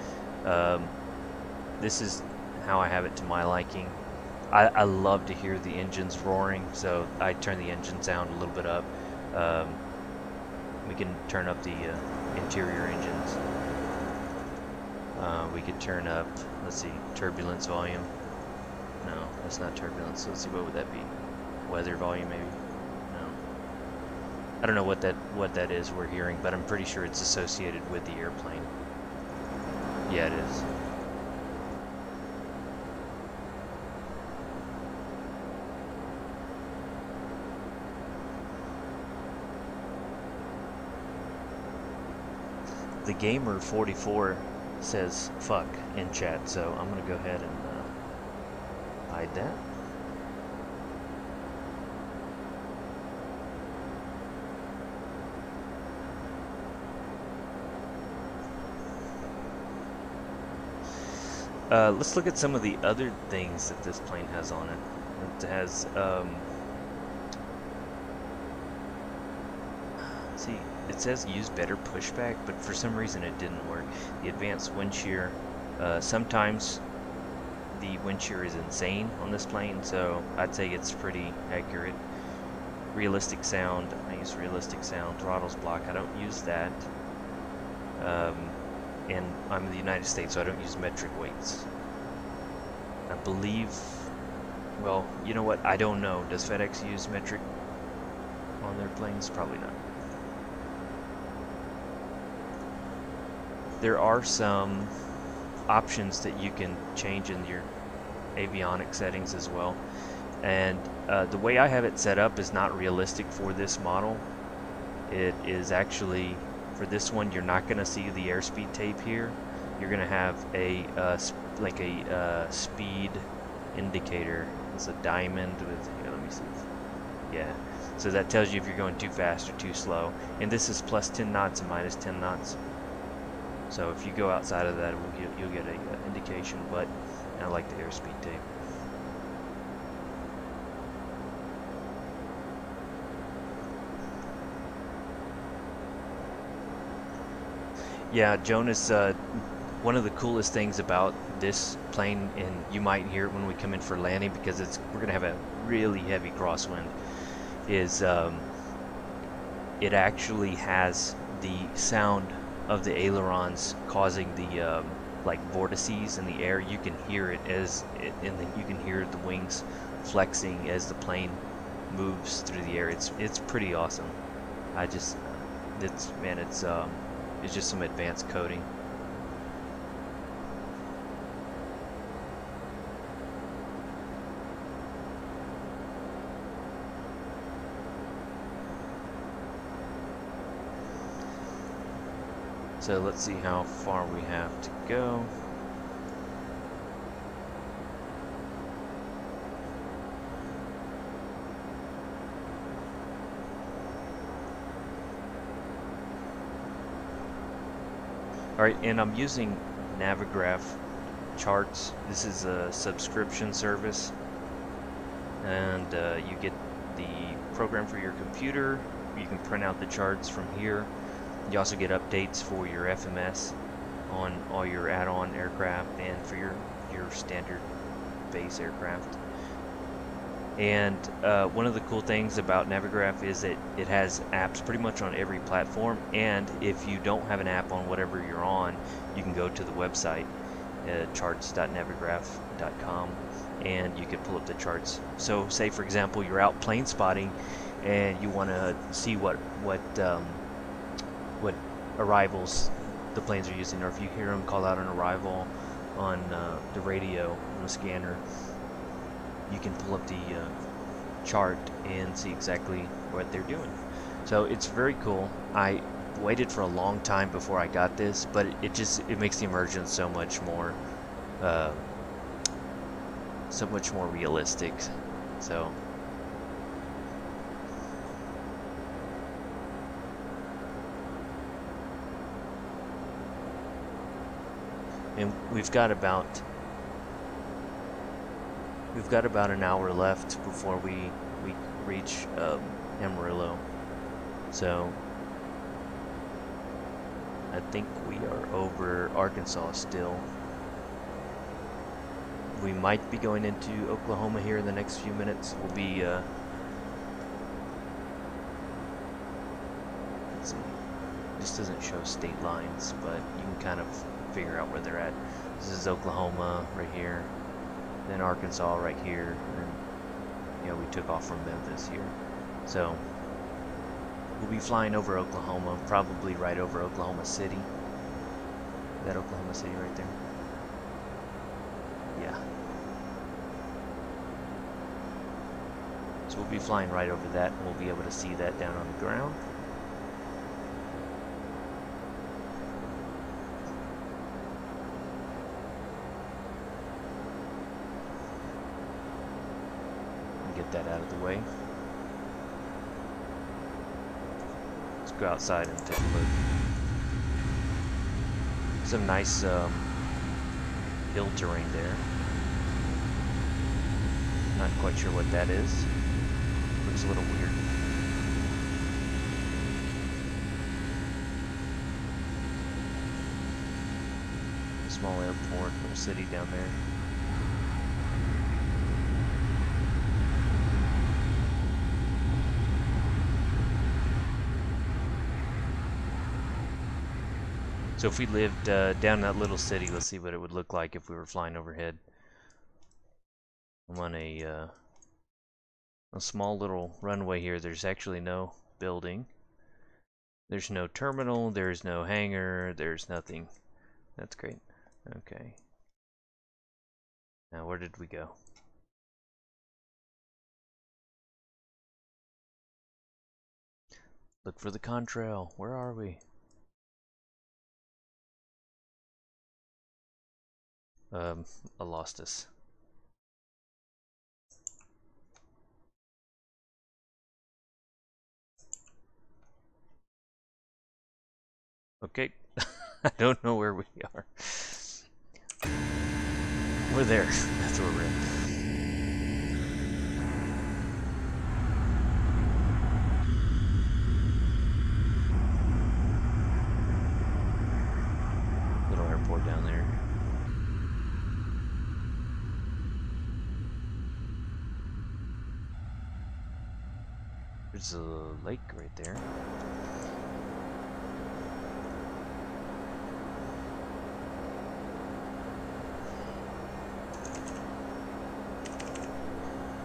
This is how I have it to my liking. I love to hear the engines roaring, so I turn the engine sound a little bit up. We can turn up the interior engines. We could turn up, let's see, turbulence volume. No, that's not turbulence. Let's see, what would that be? Weather volume, maybe? No. I don't know what that is we're hearing, but I'm pretty sure it's associated with the airplane. Yeah, it is. The Gamer 44 says fuck in chat, so I'm gonna go ahead and hide that. Let's look at some of the other things that this plane has on it. It has, see, it says use better pushback, but for some reason it didn't work. The advanced wind shear, sometimes the wind shear is insane on this plane, so I'd say it's pretty accurate. Realistic sound, I use realistic sound. Throttles block, I don't use that. And I'm in the United States, so I don't use metric weights. I believe, well, you know what, I don't know. Does FedEx use metric on their planes? Probably not. There are some options that you can change in your avionics settings as well. And the way I have it set up is not realistic for this model. It is actually, for this one, you're not going to see the airspeed tape here. You're going to have a like a speed indicator. It's a diamond with, here, let me see. Yeah, so that tells you if you're going too fast or too slow. And this is plus 10 knots and minus 10 knots. So if you go outside of that, you'll get an indication. But I like the airspeed tape. Yeah, Jonas, one of the coolest things about this plane, and you might hear it when we come in for landing because we're gonna have a really heavy crosswind, is it actually has the sound of the ailerons causing the like vortices in the air. You can hear it and then you can hear the wings flexing as the plane moves through the air. It's pretty awesome. It's just some advanced coding. So let's see how far we have to go. Alright, and I'm using Navigraph charts. This is a subscription service, and you get the program for your computer. You can print out the charts from here. You also get updates for your FMS on all your add-on aircraft and for your standard base aircraft. And one of the cool things about Navigraph is that it has apps pretty much on every platform, and if you don't have an app on whatever you're on, you can go to the website, charts.navigraph.com, and you can pull up the charts. So say for example you're out plane spotting and you want to see what arrivals the planes are using, or if you hear them call out an arrival on the radio on the scanner, you can pull up the chart and see exactly what they're doing. So it's very cool. I waited for a long time before I got this, but it makes the immersion so much more realistic. So and we've got about an hour left before we reach Amarillo. So I think we are over Arkansas still. We might be going into Oklahoma here in the next few minutes. We'll be let's see. This doesn't show state lines, but you can kind of figure out where they're at. This is Oklahoma right here. Then Arkansas right here, and we took off from Memphis here. So we'll be flying over Oklahoma, probably right over Oklahoma City. Is that Oklahoma City right there? Yeah. So we'll be flying right over that, and we'll be able to see that down on the ground. Get that out of the way. Let's go outside and take a look. Some nice, hill terrain there. Not quite sure what that is. Looks a little weird. Small airport, little city down there. So if we lived down that little city, let's see what it would look like if we were flying overhead. I'm on a small little runway here. There's actually no building. There's no terminal. There's no hangar. There's nothing. That's great. Okay. Now where did we go? Look for the contrail. Where are we? I lost us. Okay. I don't know where we are. We're there. That's where we're at. Little airport down there. There's a lake right there.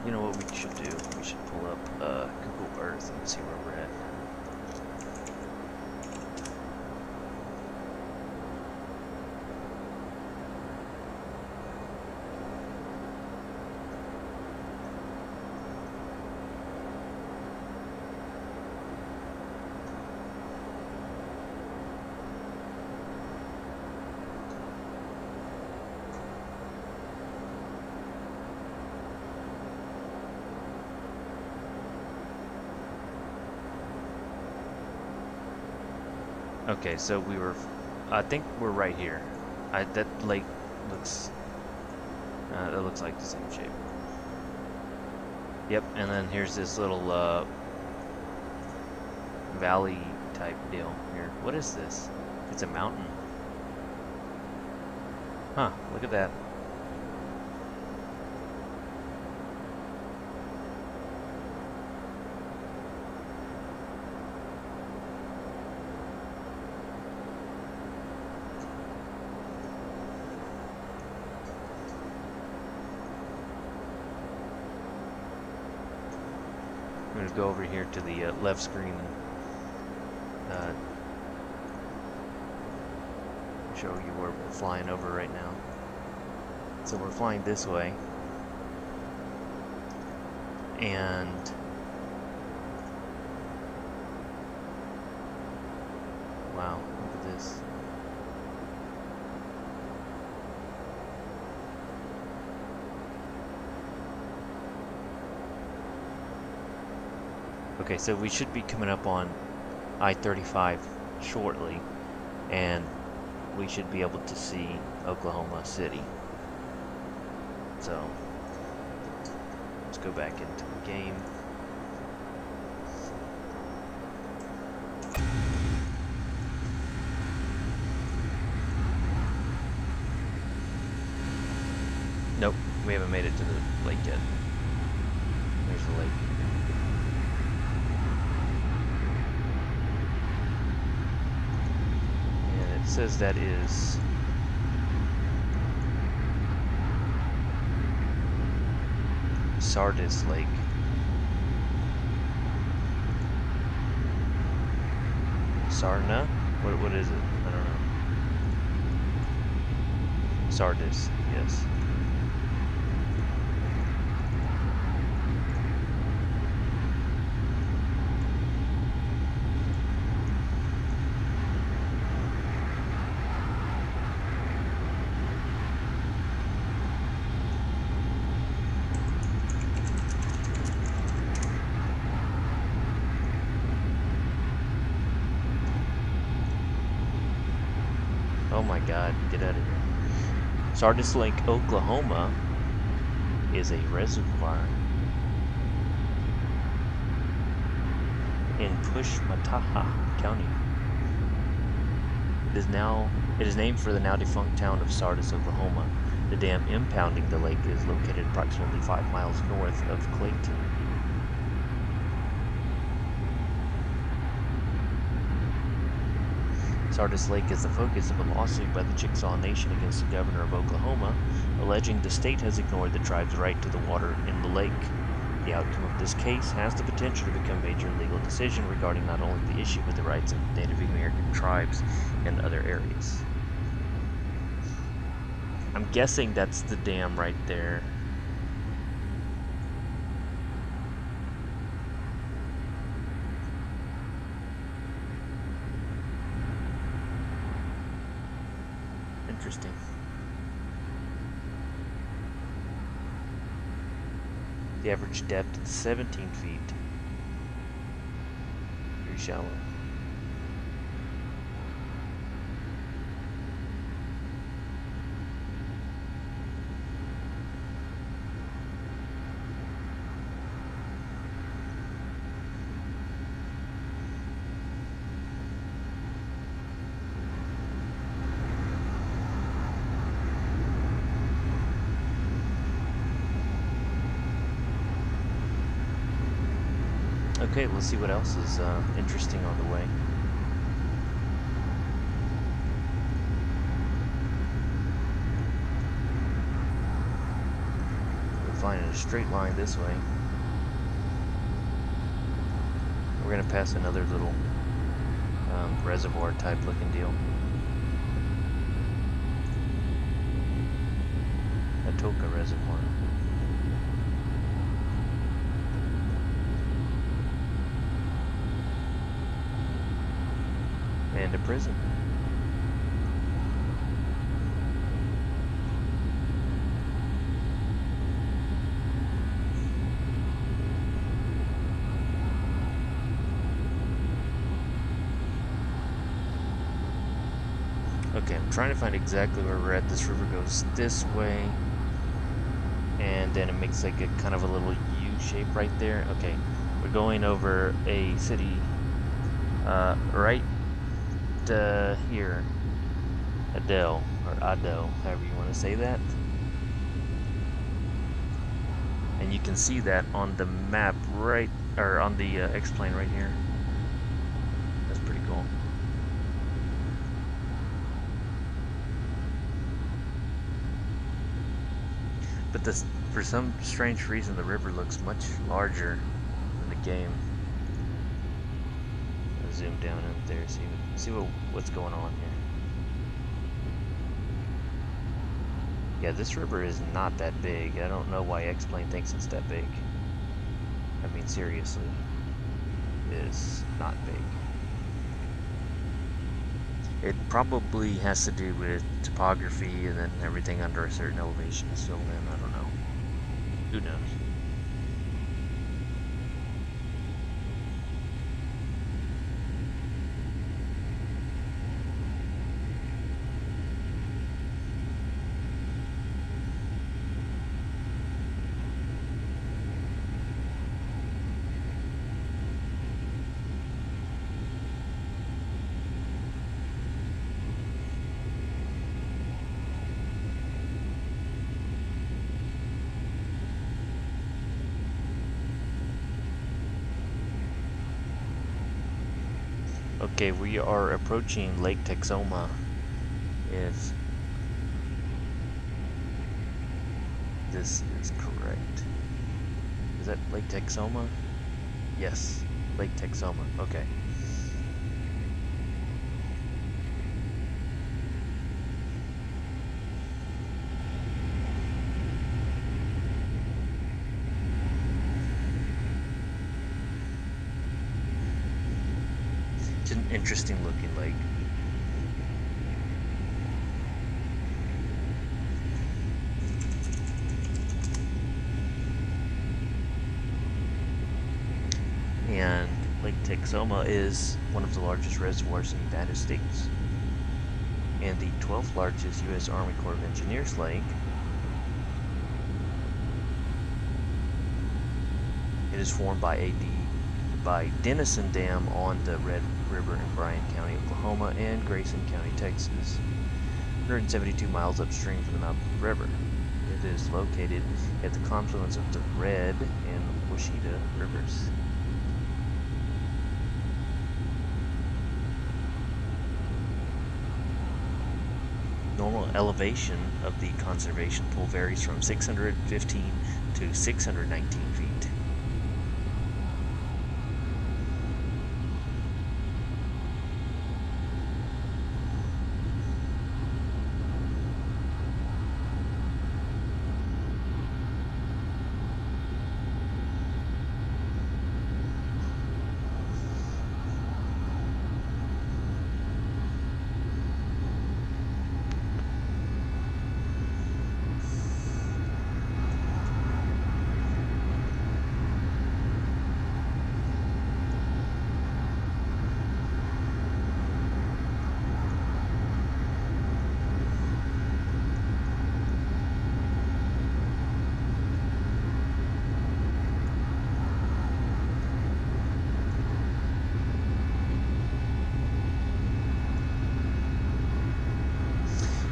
You know what we should do? We should pull up Google Earth and see where we're at. Okay, so we were, I think we're right here. That lake looks, that looks like the same shape. Yep, and then here's this little valley type deal here. What is this? It's a mountain. Huh, look at that. I'm going to go over here to the left screen and show you where we're flying over right now. So we're flying this way, and wow, look at this. Okay, so we should be coming up on I-35 shortly, and we should be able to see Oklahoma City. So, let's go back into the game. Nope, we haven't made it to the lake yet. There's the lake. It says that is Sardis Lake. Sarna? What is it? I don't know. Sardis, yes. Oh my god, get out of here. Sardis Lake, Oklahoma is a reservoir in Pushmataha County. It is named for the now defunct town of Sardis, Oklahoma. The dam impounding the lake is located approximately 5 miles north of Clayton. Sardis Lake is the focus of a lawsuit by the Chickasaw Nation against the governor of Oklahoma, alleging the state has ignored the tribe's right to the water in the lake. The outcome of this case has the potential to become a major legal decision regarding not only the issue but the rights of Native American tribes in other areas. I'm guessing that's the dam right there. Interesting. The average depth is 17 feet. Very shallow. Okay, let's see what else is interesting on the way. We're flying in a straight line this way. We're gonna pass another little reservoir type looking deal. Atoka Reservoir. And a prison. Okay, I'm trying to find exactly where we're at. This river goes this way, and then it makes like a kind of a little U shape right there. Okay, we're going over a city right here, Adele, or Adel, however you want to say that. And you can see that on the map right, or on the X-plane right here. That's pretty cool. But this, for some strange reason, the river looks much larger in the game. I'll zoom down up there, see what's going on here. Yeah, this river is not that big. I don't know why X-plane thinks it's that big. I mean, seriously, it is not big. It probably has to do with topography and then everything under a certain elevation is filled in. I don't know. Who knows? Okay, we are approaching Lake Texoma. If this is correct. Is that Lake Texoma? Yes, Lake Texoma. Okay. It's an interesting looking lake. And Lake Texoma is one of the largest reservoirs in the United States. and the 12th largest U.S. Army Corps of Engineers lake. It is formed by Denison Dam on the Red River in Bryan County, Oklahoma, and Grayson County, Texas, 172 miles upstream from the mouth of the river. It is located at the confluence of the Red and Washita rivers. Normal elevation of the conservation pool varies from 615 to 619 feet.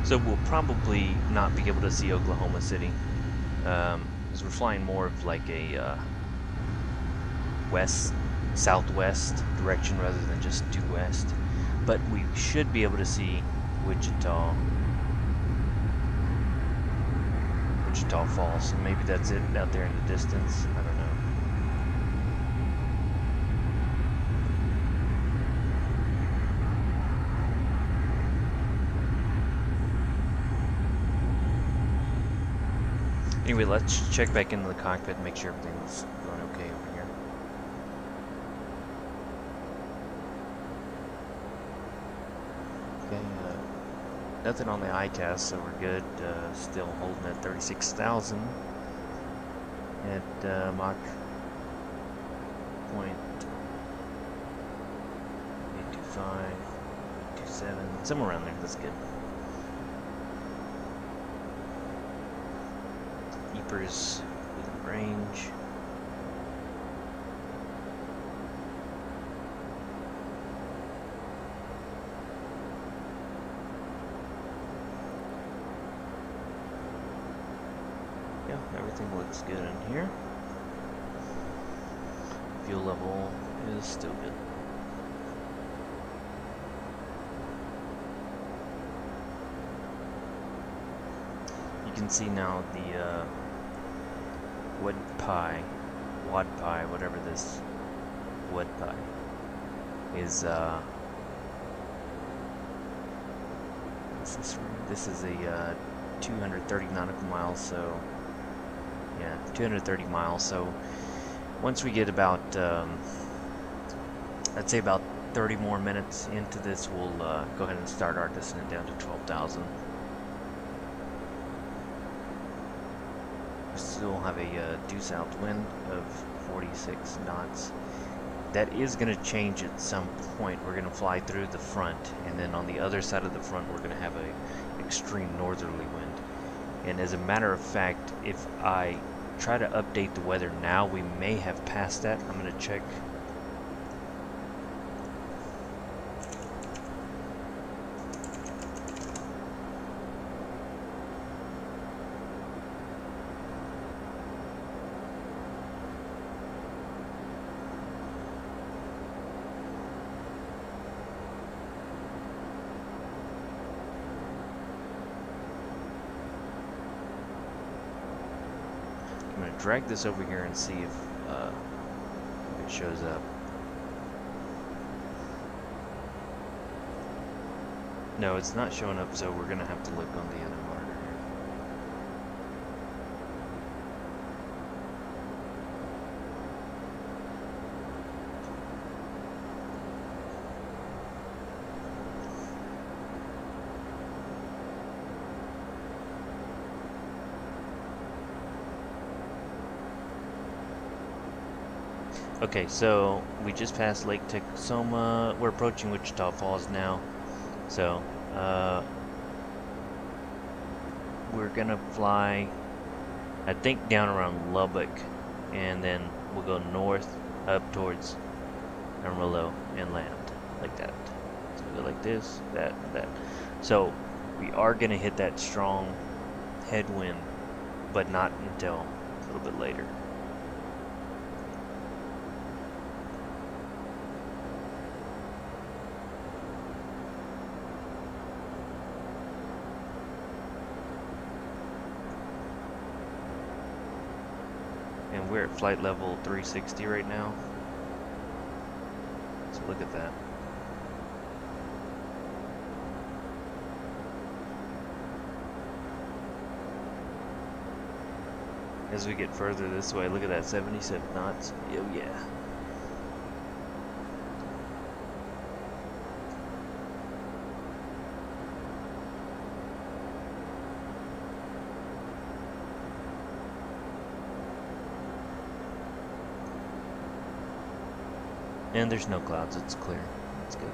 So we'll probably not be able to see Oklahoma City, because we're flying more of like a southwest direction rather than just due west. But we should be able to see Wichita Falls. And maybe that's it out there in the distance. I don't know. Anyway, let's check back into the cockpit and make sure everything's going okay over here. Okay, nothing on the ICAS, so we're good. Still holding at 36,000 at Mach point 825, 827, somewhere around there. That's good. Keepers within range. Yeah, everything looks good in here. Fuel level is still good. You can see now the wad pie, whatever this wad pie is. This is a 230 nautical miles. So yeah, 230 miles. So once we get about, I'd say about 30 more minutes into this, we'll go ahead and start our descent down to 12,000. We still have a due south wind of 46 knots. That is going to change at some point. We're going to fly through the front, and then on the other side of the front we're going to have a extreme northerly wind. And as a matter of fact, if I try to update the weather now, we may have passed that. I'm going to check. I'm going to drag this over here and see if it shows up. No, it's not showing up, so we're going to have to look on the other monitor here. Okay, so we just passed Lake Texoma. We're approaching Wichita Falls now. So we're gonna fly, I think, down around Lubbock, and then we'll go north up towards Amarillo and land like that. So we go like this, that, that. So we are gonna hit that strong headwind, but not until a little bit later. And we're at flight level 360 right now. So look at that. As we get further this way, look at that, 77 knots. Oh yeah. And there's no clouds, it's clear. That's good.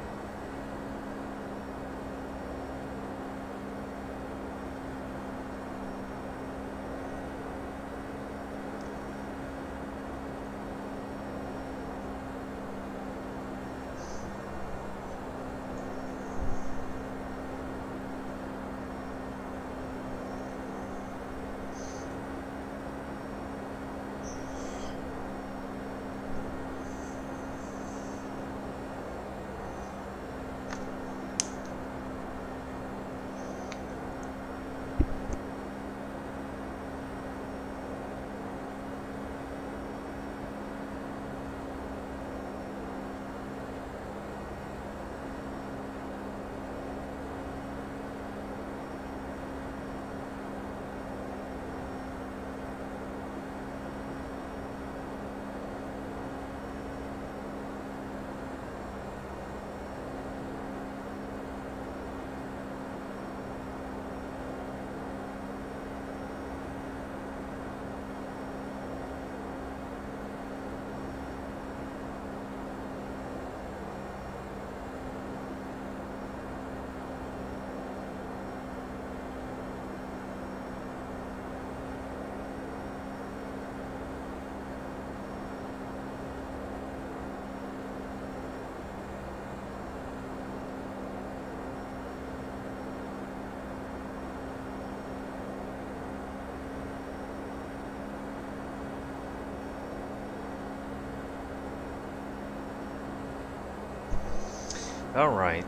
All right.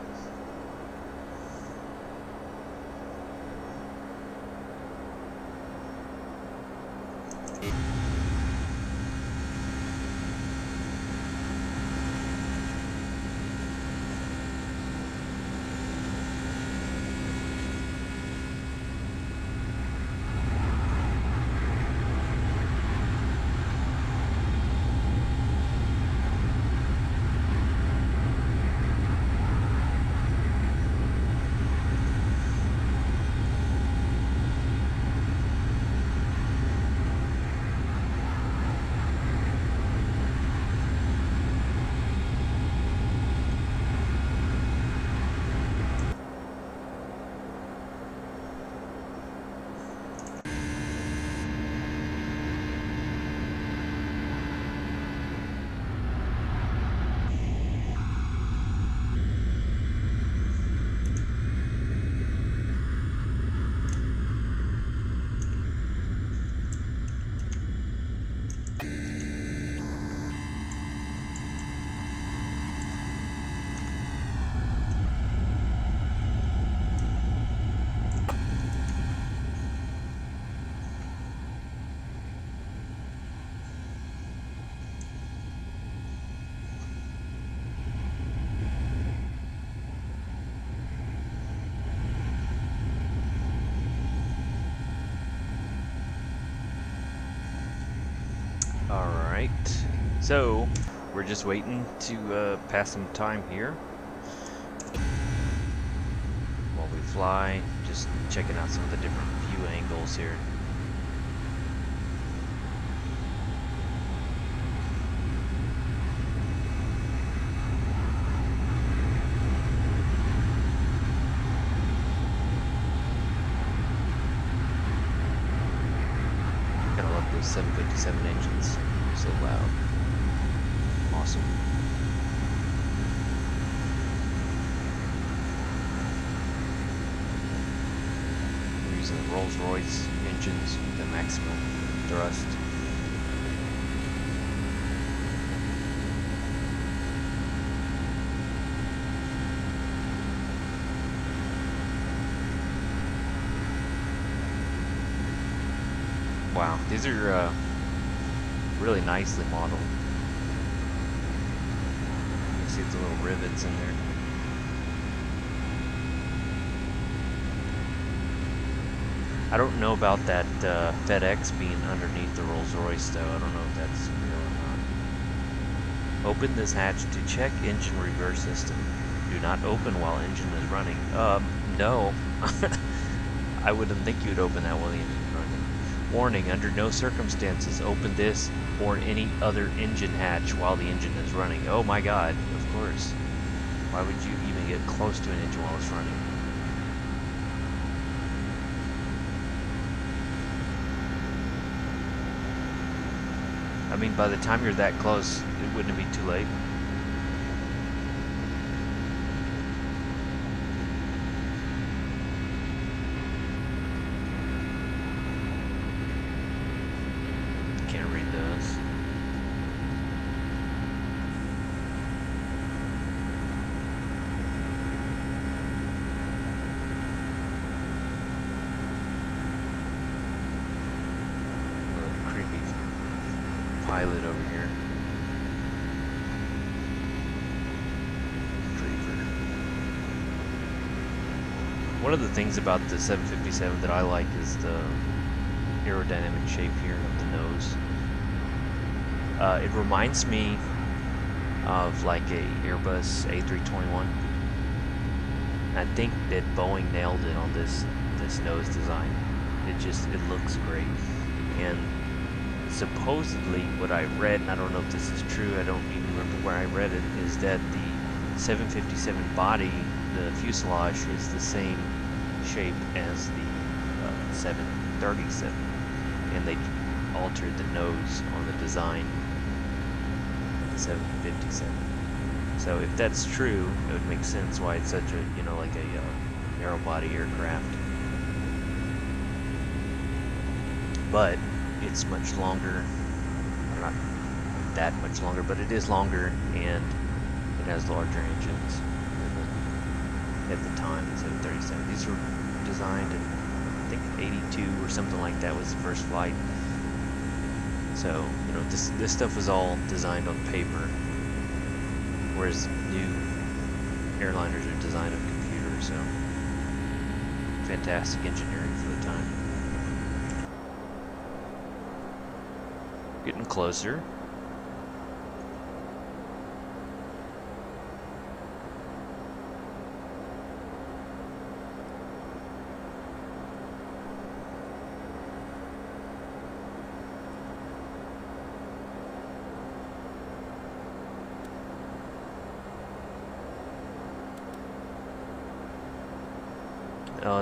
Alright, so we're just waiting to pass some time here while we fly, just checking out some of the different view angles here. those 757 engines so loud. Awesome. We're using the Rolls-Royce engines with the maximum thrust. Wow, these are really nicely modeled. You see the little rivets in there. I don't know about that FedEx being underneath the Rolls-Royce though. I don't know if that's real or not. Open this hatch to check engine reverse system. Do not open while engine is running. No. I wouldn't think you'd open that while the engine is running. Warning, under no circumstances open this or any other engine hatch while the engine is running. Oh my god, of course. Why would you even get close to an engine while it's running? I mean, by the time you're that close, it wouldn't be too late. Can't read those. Little creepy pilot over here. One of the things about the 757 that I like is the aerodynamic shape here of the nose. It reminds me of like a Airbus A321. I think that Boeing nailed it on this nose design. It looks great. And supposedly what I read, and I don't know if this is true, I don't even remember where I read it, is that the 757 body, the fuselage, is the same shape as the 737, and they altered the nose on the design of the 757. So if that's true, it would make sense why it's such a, you know, like a narrow body aircraft. But it's much longer, not that much longer, but it is longer, and it has larger engines at the time, the 737. These were designed in, I think, 82 or something like that was the first flight. So, you know, this stuff was all designed on paper, whereas new airliners are designed on computers, so fantastic engineering for the time. Getting closer.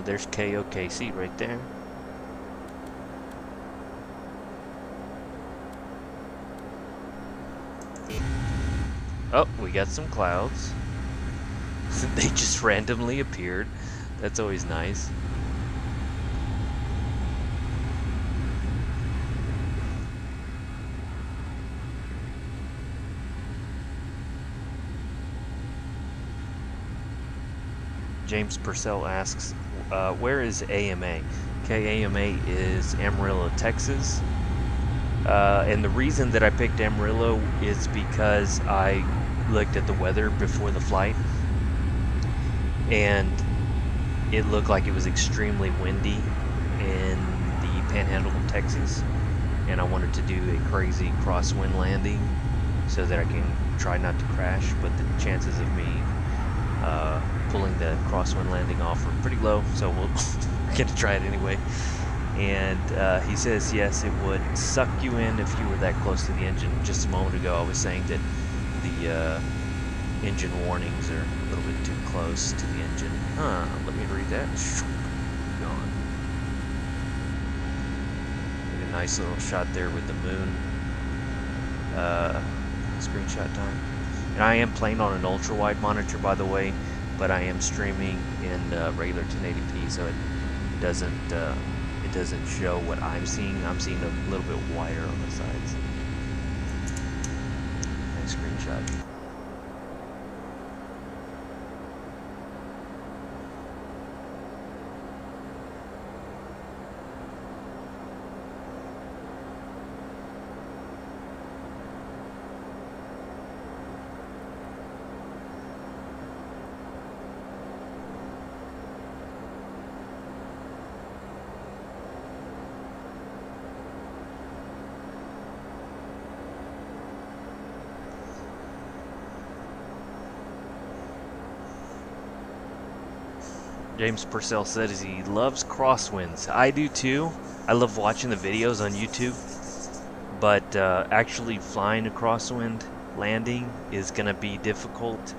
There's KOKC right there. Oh, we got some clouds. They just randomly appeared. That's always nice. James Purcell asks, where is AMA? KAMA is Amarillo, Texas. And the reason that I picked Amarillo is because I looked at the weather before the flight, and it looked like it was extremely windy in the Panhandle of Texas, and I wanted to do a crazy crosswind landing so that I can try not to crash, but the chances of me pulling the crosswind landing off are pretty low, so we're gonna try it anyway. And he says yes, it would suck you in if you were that close to the engine. Just a moment ago I was saying that the engine warnings are a little bit too close to the engine. Let me read that. Gone. Look at a nice little shot there with the moon screenshot time. And I am playing on an ultra wide monitor, by the way, but I am streaming in regular 1080p, so it doesn't show what I'm seeing. I'm seeing a little bit wider on the sides. Nice screenshot. James Purcell says he loves crosswinds. I do too. I love watching the videos on YouTube, but actually flying a crosswind landing is gonna be difficult.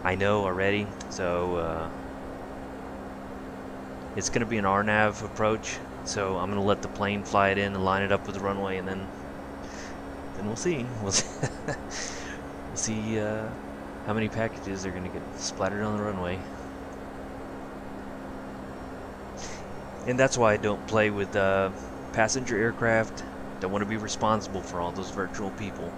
I know already, so it's gonna be an RNAV approach. So I'm gonna let the plane fly it in and line it up with the runway, and then we'll see. We'll see how many packages are gonna get splattered on the runway. And that's why I don't play with passenger aircraft. Don't want to be responsible for all those virtual people.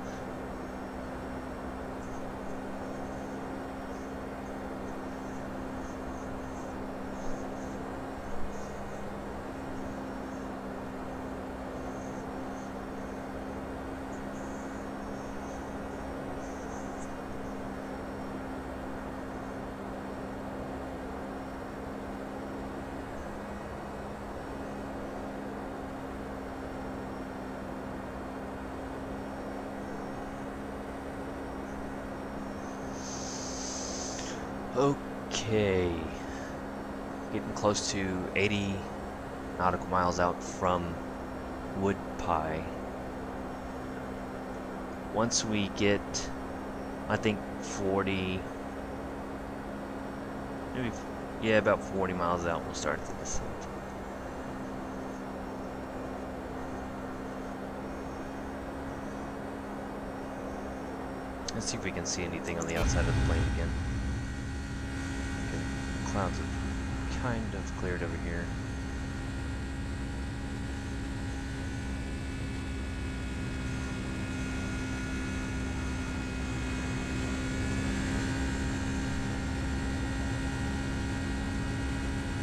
Okay, getting close to 80 nautical miles out from Woodpie. Once we get, I think 40, maybe, yeah, about 40 miles out, we'll start the descent. Let's see if we can see anything on the outside of the plane again. Clouds have kind of cleared over here.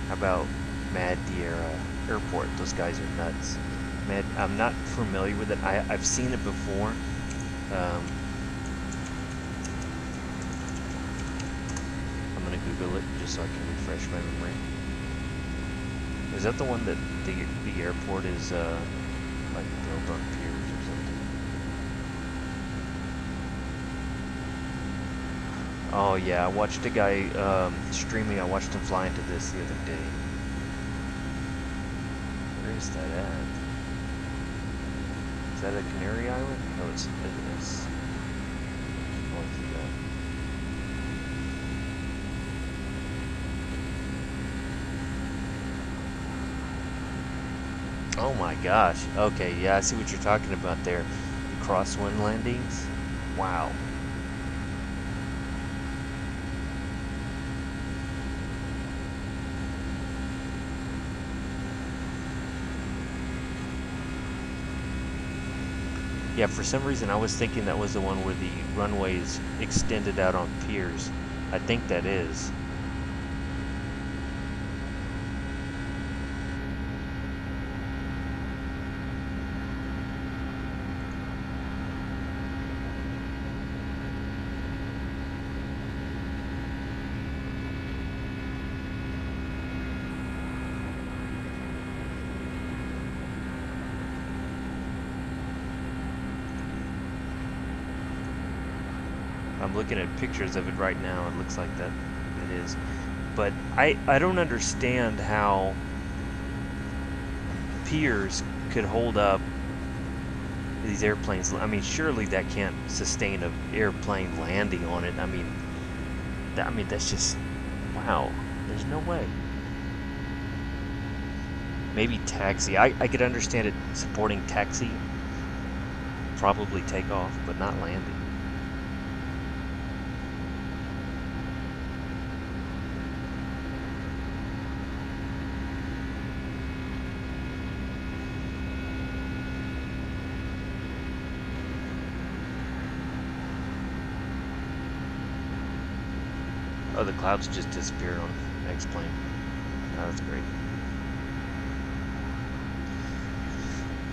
How about Madeira Airport? Those guys are nuts. I'm not familiar with it. I've seen it before. Google it just so I can refresh my memory. Is that the one that the airport is like built on piers or something? Oh yeah, I watched a guy streaming. I watched him fly into this the other day. Where is that at? Is that a Canary Island? No, it's north of that. Oh my gosh. Okay, yeah, I see what you're talking about there. The crosswind landings. Wow. Yeah, for some reason I was thinking that was the one where the runways extended out on piers. I think that is. I'm looking at pictures of it right now. It looks like that it is. But I don't understand how piers could hold up these airplanes. I mean, surely that can't sustain an airplane landing on it. I mean, that's just, wow. There's no way. Maybe taxi. I could understand it supporting taxi, probably takeoff, but not landing. Oh, the clouds just disappeared on X-plane. Oh, that's great.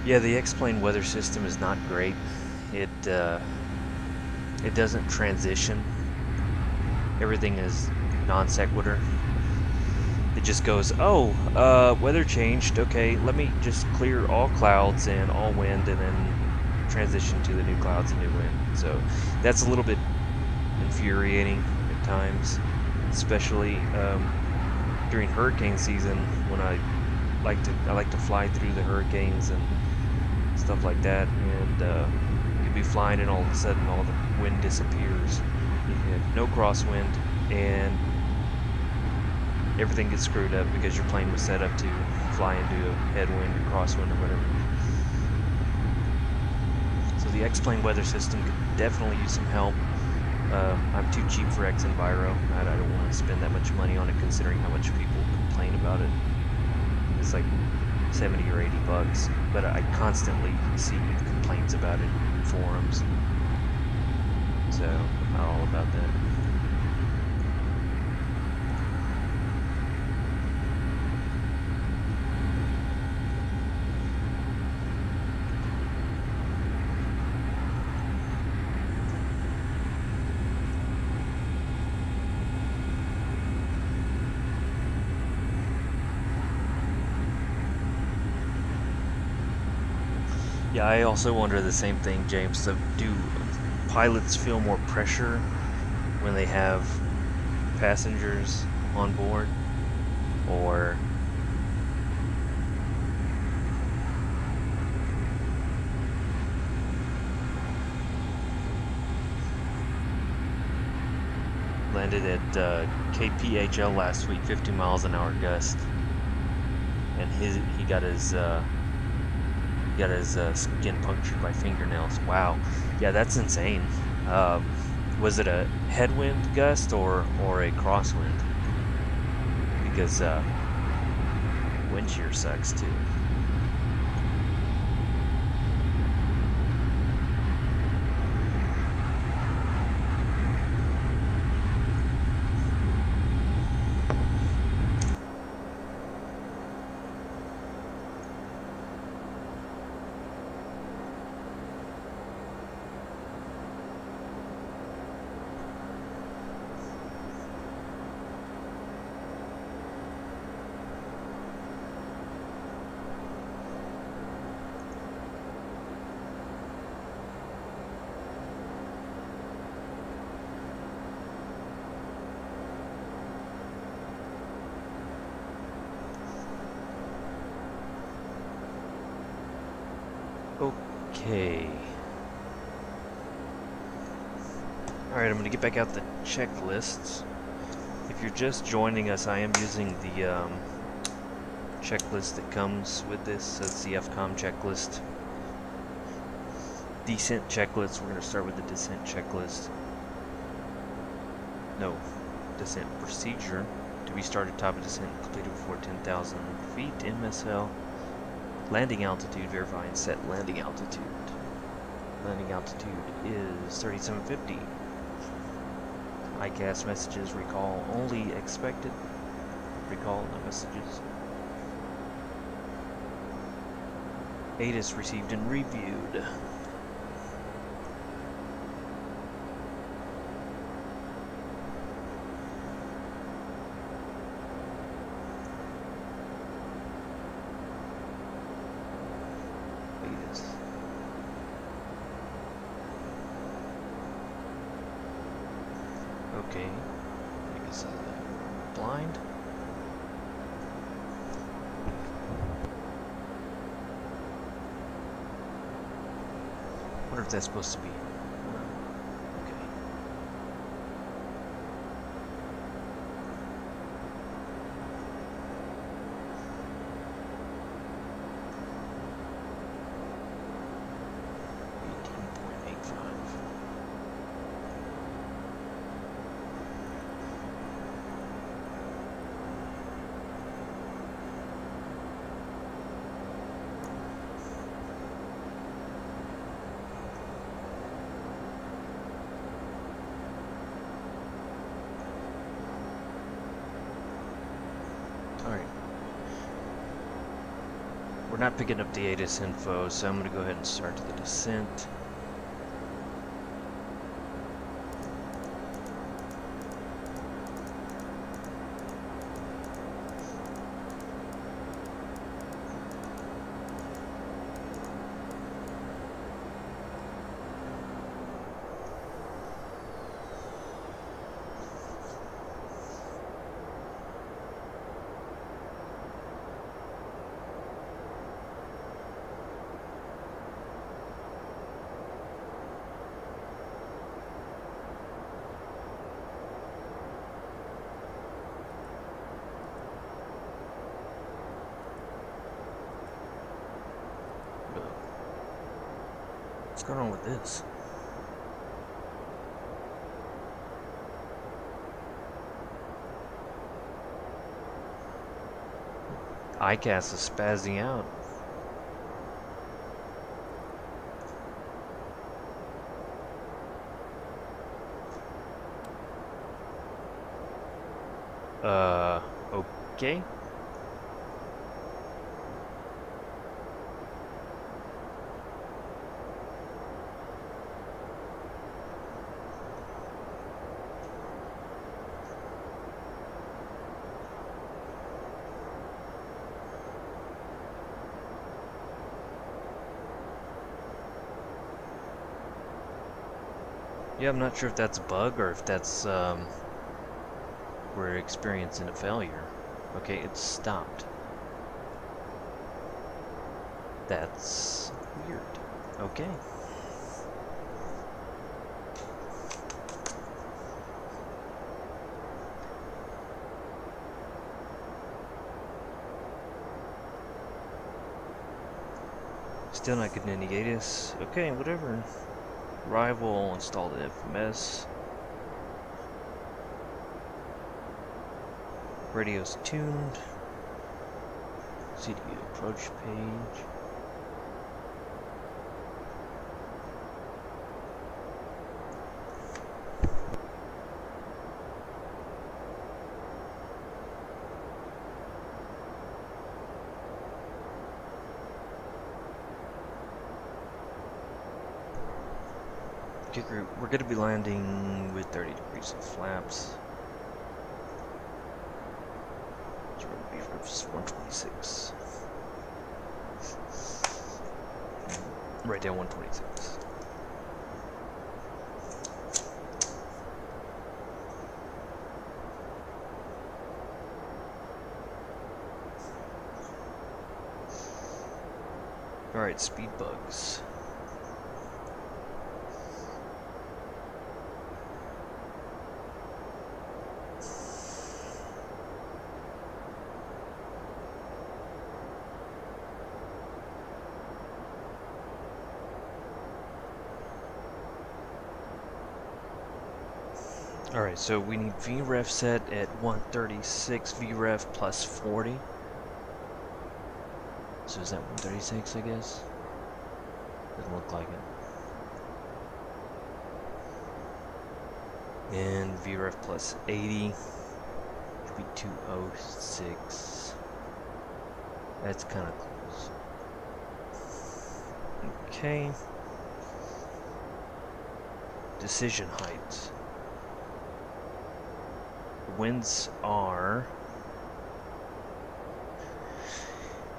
Yeah, the X-plane weather system is not great. It doesn't transition. Everything is non sequitur. It just goes, oh, weather changed. Okay, let me just clear all clouds and all wind, and then transition to the new clouds and new wind. So that's a little bit infuriating at times, especially during hurricane season when I like to fly through the hurricanes and stuff like that, and you'll be flying and all of a sudden all the wind disappears. You have no crosswind and everything gets screwed up because your plane was set up to fly into a headwind or crosswind or whatever. So the X-plane weather system could definitely use some help. I'm too cheap for X-Enviro. I don't want to spend that much money on it considering how much people complain about it. It's like 70 or 80 bucks, but I constantly see complaints about it in forums. So I'm not all about that. Yeah, I also wonder the same thing, James. So do pilots feel more pressure when they have passengers on board? Or landed at KPHL last week, 50 miles an hour gust, and he got his skin punctured by fingernails. Wow, yeah, that's insane. Was it a headwind gust or a crosswind? Because wind shear sucks too. Okay. Alright, I'm going to get back out the checklists. If you're just joining us, I am using the checklist that comes with this. So it's the FCOM checklist. Descent checklist. We're going to start with the descent checklist. No. Descent procedure. To be started top of descent completed before 10,000 feet. MSL. Landing altitude, verify and set landing altitude. Landing altitude is 3750. ICAS messages, recall only expected. Recall no messages. ATIS received and reviewed. Okay, I guess blind. Wonder if that's supposed to be. Okay. We're not picking up the ATIS info, so I'm going to go ahead and start the descent. What's going on with this? ICAS is spazzing out. Okay. Yeah, I'm not sure if that's a bug or if that's, we're experiencing a failure. Okay, it's stopped. That's weird. Okay. Still not getting any ATIS. Okay, whatever. Arrival, install the FMS. Radio's tuned. CDU approach page. Okay, group, we're going to be landing with 30 degrees of flaps. So we're going to be 126. Right down 126. Alright, speed bugs. Alright, so we need VREF set at 136, VREF plus 40. So is that 136, I guess? Doesn't look like it. And VREF plus 80 should be 206. That's kind of close. Okay. Decision heights. Winds are,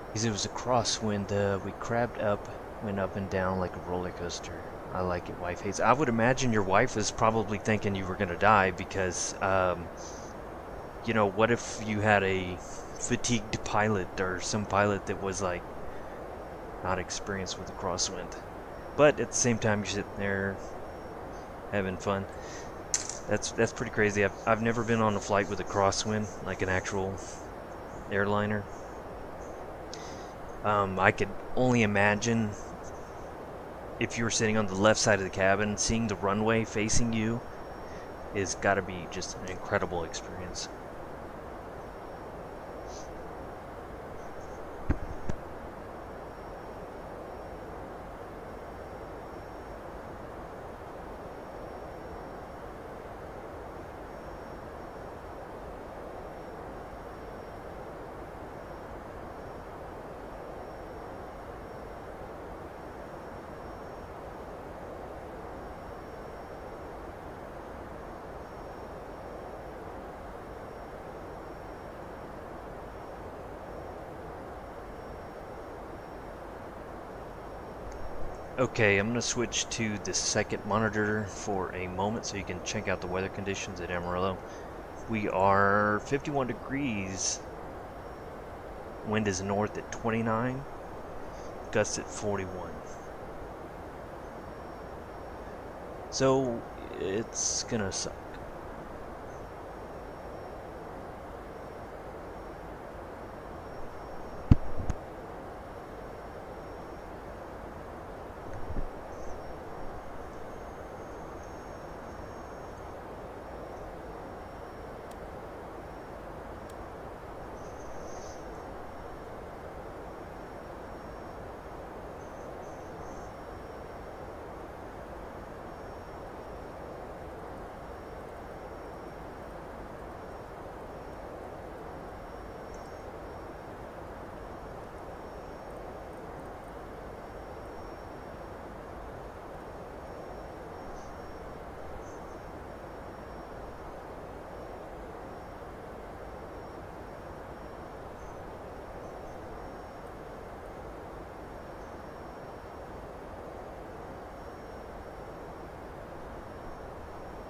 because it was a crosswind, we crabbed up, went up and down like a roller coaster. I like it, wife hates. I would imagine your wife is probably thinking you were gonna die because, you know, what if you had a fatigued pilot or some pilot that was like not experienced with a crosswind, but at the same time you're sitting there having fun. That's pretty crazy. I've never been on a flight with a crosswind, like an actual airliner. I could only imagine if you were sitting on the left side of the cabin, seeing the runway facing you is gotta be just an incredible experience. Okay, I'm going to switch to the second monitor for a moment so you can check out the weather conditions at Amarillo. We are 51 degrees. Wind is north at 29. Gusts at 41. So it's going to suck.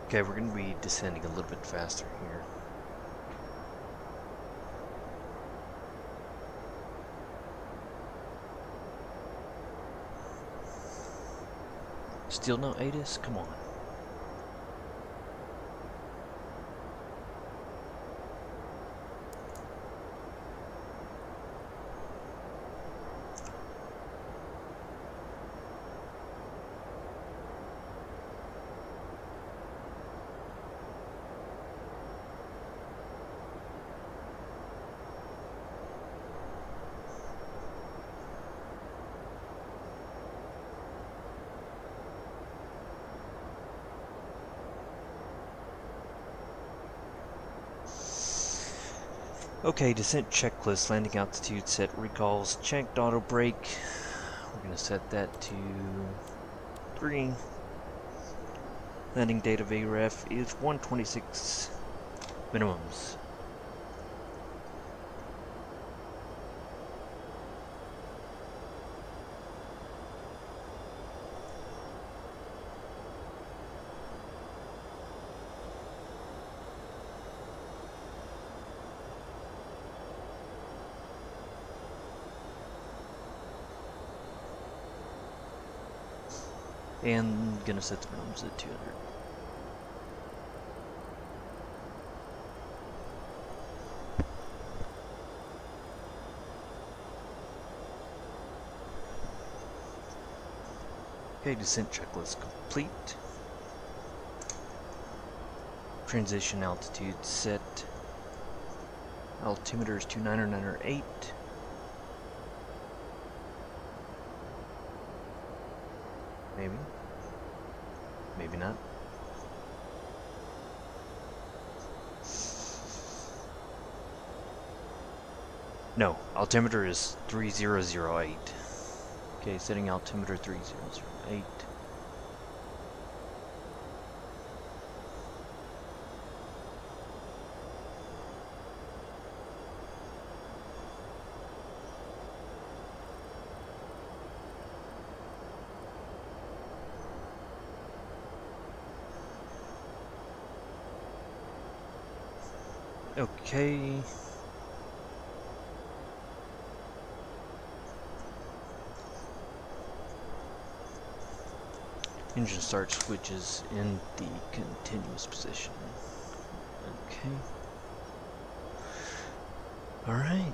Okay, we're going to be descending a little bit faster here. Still no ATIS? Come on. Okay, descent checklist, landing altitude set, recalls, checked, auto brake. We're going to set that to 3. Landing date of AREF is 126 minimums. And gonna set the minimums at 200. Okay, descent checklist complete. Transition altitude set. Altimeter is 2998. Maybe. Maybe not. No, altimeter is 3008. Okay, setting altimeter 3008. Okay. Engine start switches in the continuous position. Okay. Alright.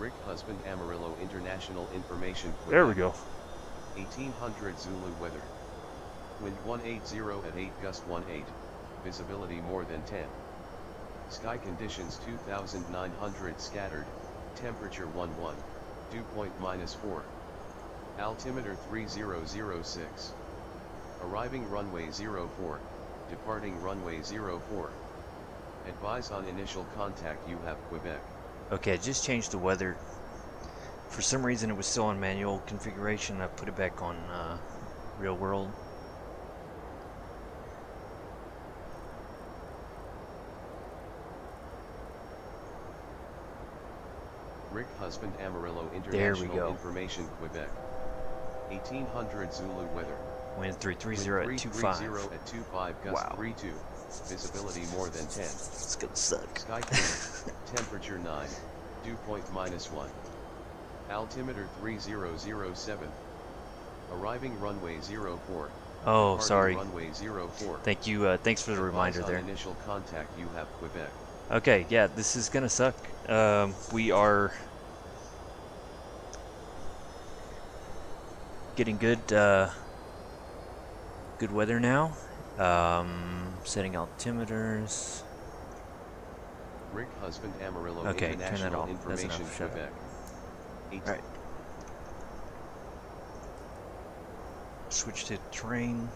Rick Husband Amarillo International Information. There we go. 1800 Zulu weather. Wind 180 at 8, gust 18. Visibility more than 10. Sky conditions 2900 scattered, temperature 11, dew point -4. Altimeter 3006. Arriving runway 04, departing runway 04. Advise on initial contact, you have Quebec. Okay, I just changed the weather. For some reason it was still on manual configuration. I put it back on real world. Rick Husband Amarillo There we International go. Information Quebec. 1800 Zulu weather. Wind 330 at Wind 25. 330 at 25, gust Wow. 32, visibility more than 10. It's gonna suck. Sky clear, temperature 9, dew point -1. Altimeter 3007. Arriving runway 04. Oh, departing sorry. Runway 04. Thank you. Thanks for the reminder Advise on there. Initial contact, you have Quebec. Okay, yeah, this is gonna suck. We are getting good weather now. Setting altimeters. Rick Husband Amarillo Okay, turn that International off. That's Information enough. Shut up. Quebec. All right. Switch to terrain.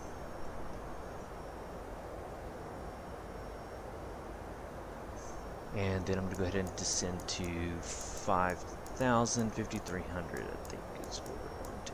And then I'm gonna go ahead and descend to 5,000, 5,300, I think is what we're going to.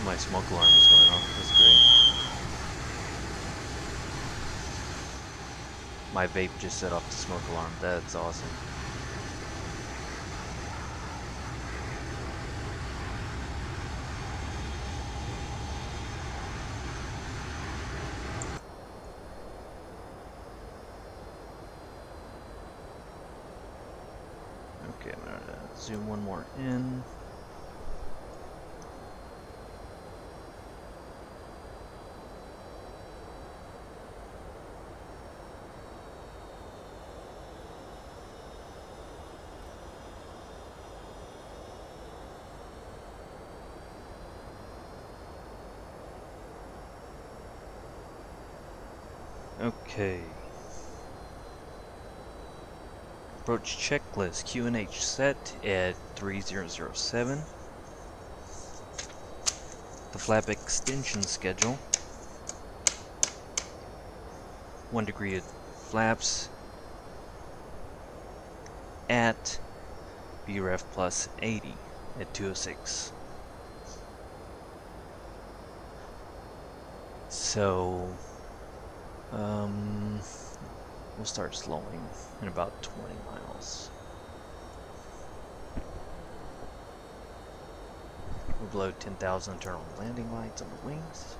My smoke alarm is going off. That's great. My vape just set off the smoke alarm. That's awesome. Okay, I'm gonna zoom one more in. Okay. Approach checklist QNH set at 3007. The flap extension schedule. 1 degree of flaps at BREF plus 80 at 206. So we'll start slowing in about 20 miles. We'll blow 10,000 internal landing lights on the wings.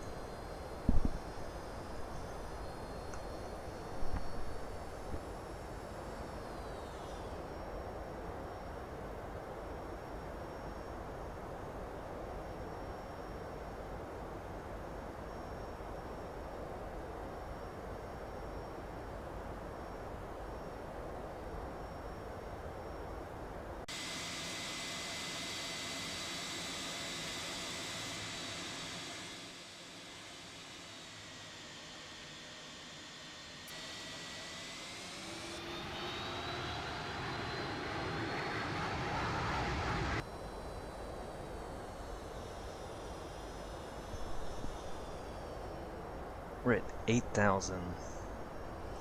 We're at 8,000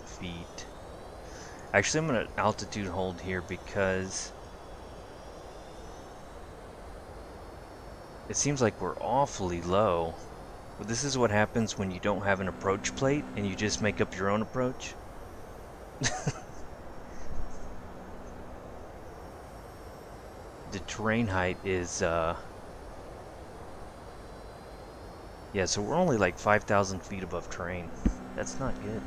feet. Actually, I'm going to altitude hold here because it seems like we're awfully low. But this is what happens when you don't have an approach plate and you just make up your own approach. The terrain height is, yeah, so we're only like 5,000 feet above terrain. That's not good.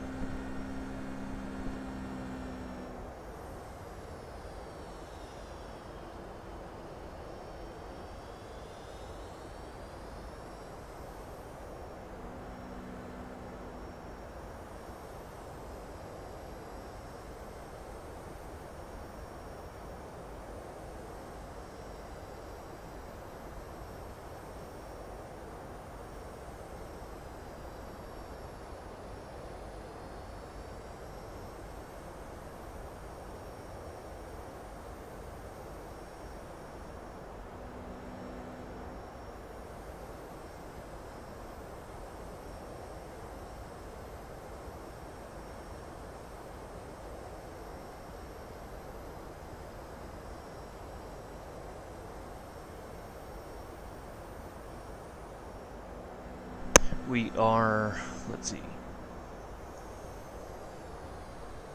We are, let's see.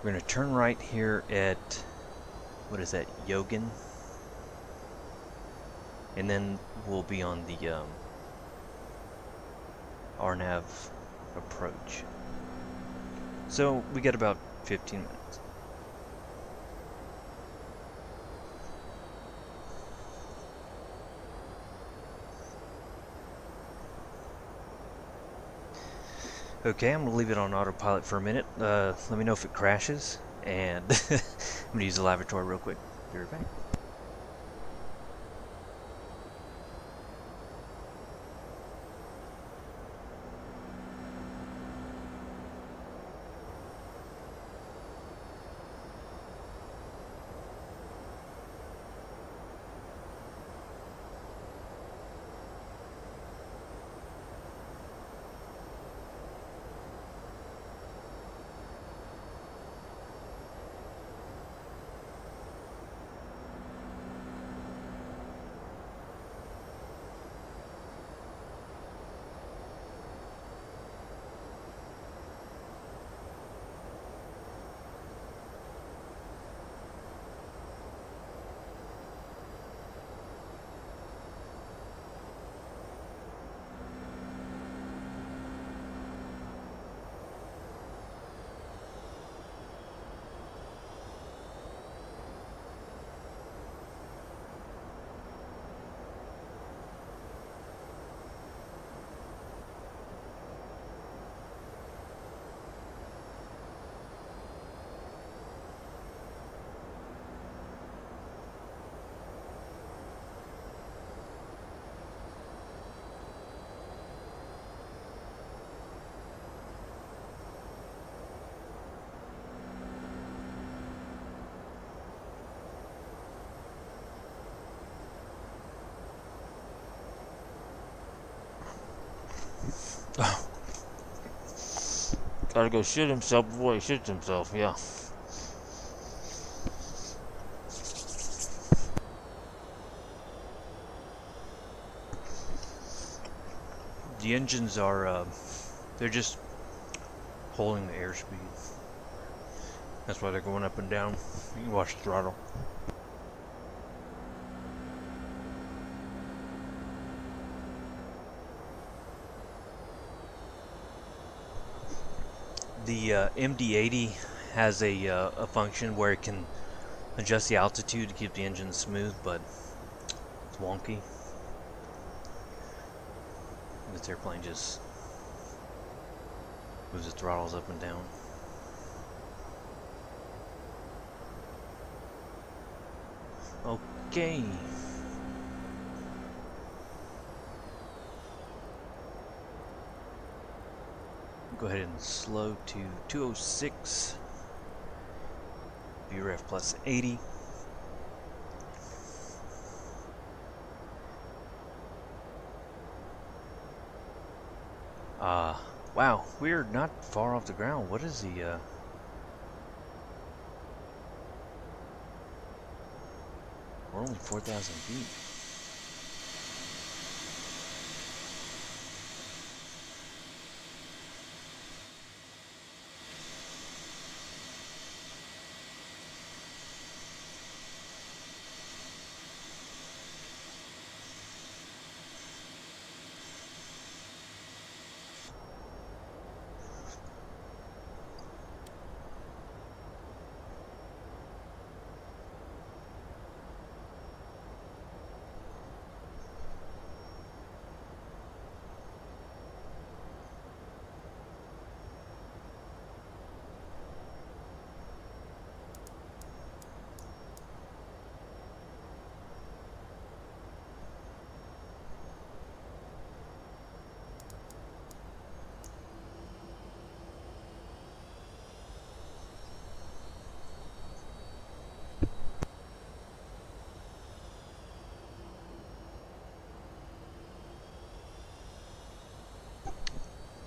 We're going to turn right here at, what is that, Yogan? And then we'll be on the Arnav approach. So we got about 15 minutes. Okay, I'm going to leave it on autopilot for a minute. Let me know if it crashes. And I'm going to use the lavatory real quick. Be right back. Gotta go shit himself before he shits himself, yeah. The engines are, they're just holding the airspeed. That's why they're going up and down. You can watch the throttle. The MD-80 has a function where it can adjust the altitude to keep the engine smooth, but it's wonky. This airplane just moves the throttles up and down. Okay. Go ahead and slow to 206. VREF plus 80. Wow, we're not far off the ground. What is the, we're only 4,000 feet.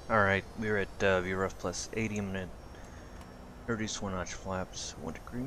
Alright, we're at VRF plus 80. I'm gonna introduce 1 notch flaps, 1 degree.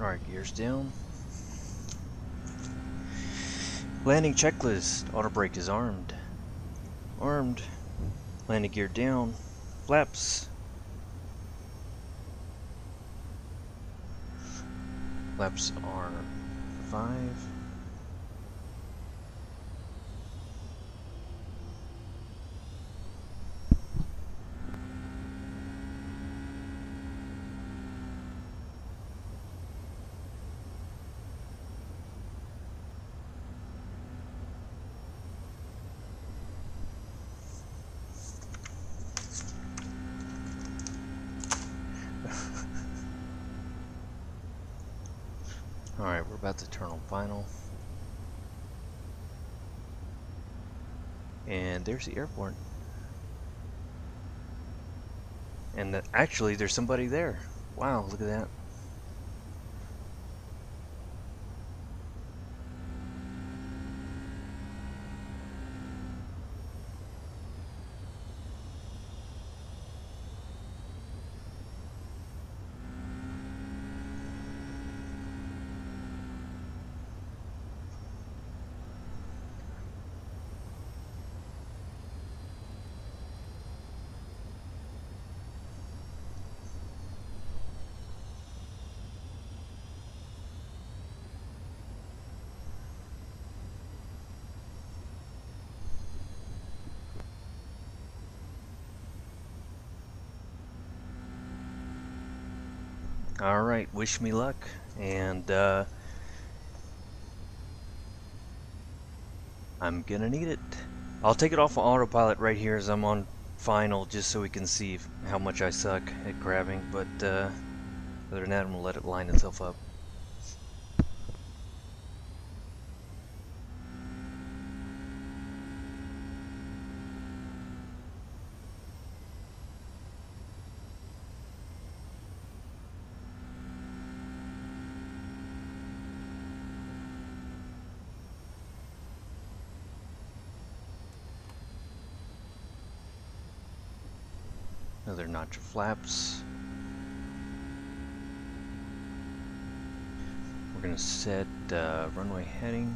Alright, gears down. Landing checklist. Auto brake is armed. Armed. Landing gear down. Flaps. Flaps are 5. Alright, we're about to turn on final. And there's the airport. And actually, there's somebody there. Wow, look at that. Alright, wish me luck. And I'm gonna need it. I'll take it off of autopilot right here as I'm on final, just so we can see how much I suck at grabbing. But other than that, I'm gonna let it line itself up. Another notch of flaps. We're gonna set runway heading.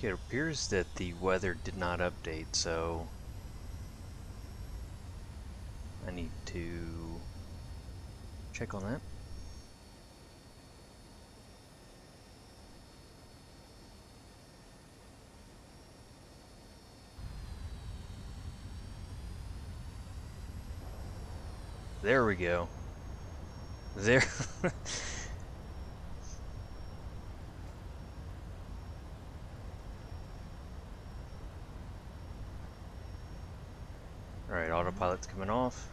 Okay, it appears that the weather did not update, so I need to check on that. There we go. There. Alright, autopilot's coming off.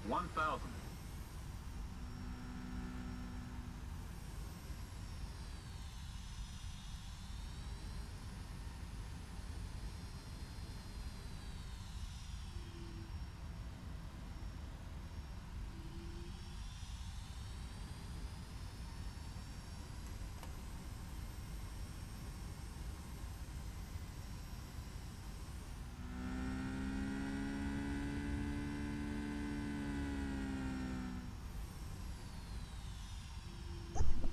$1,000.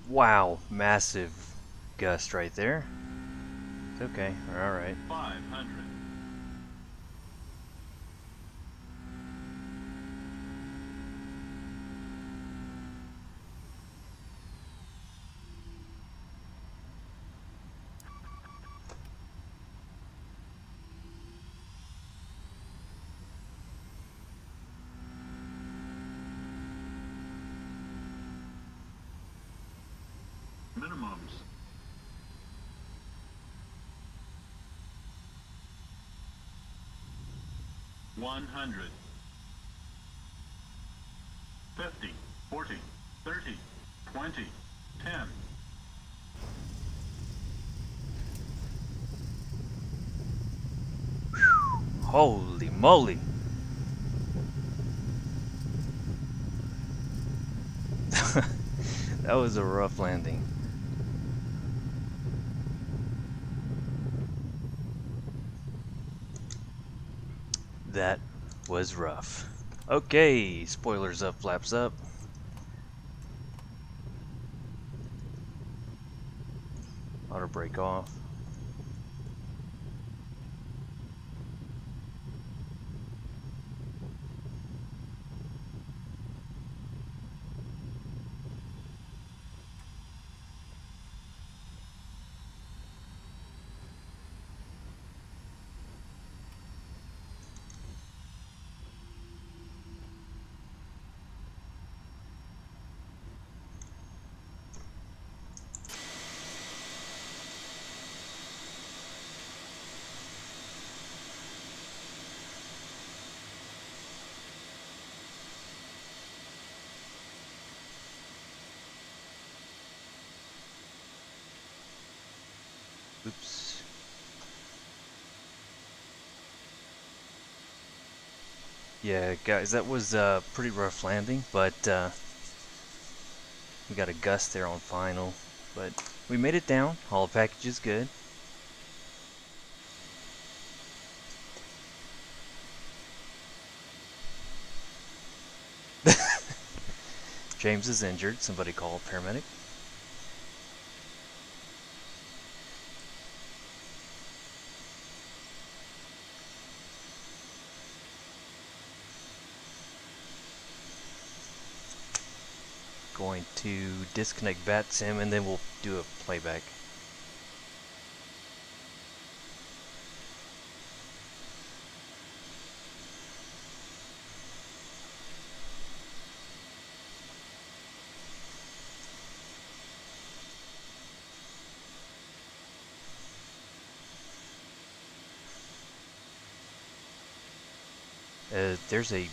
Wow, massive gust right there. It's okay, alright. 500. Minimums. $100. 50, 40, 30, 20, 10. Holy moly! That was a rough landing. That was rough. Okay, spoilers up, flaps up. Auto brake off. Yeah, guys, that was pretty rough landing, but we got a gust there on final. But we made it down. All the package is good. James is injured. Somebody call a paramedic. Going to disconnect bat sim and then we'll do a playback. There's a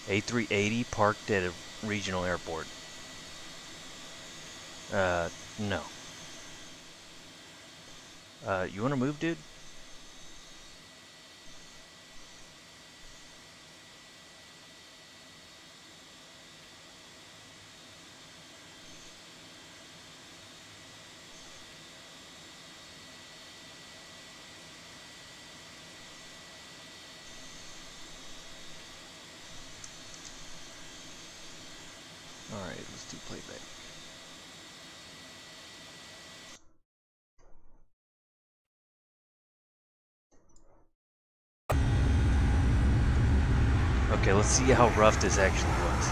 A380 parked at a regional airport. No. You wanna move, dude? Alright, let's do playback. Okay, let's see how rough this actually was.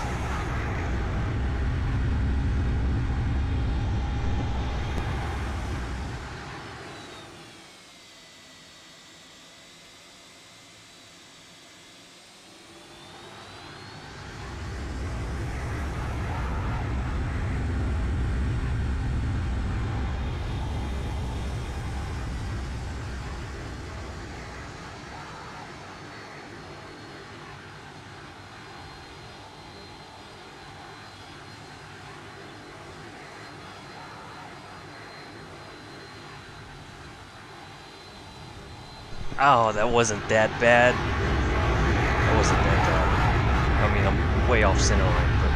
Oh, that wasn't that bad. That wasn't that bad. I mean, I'm way off center line, but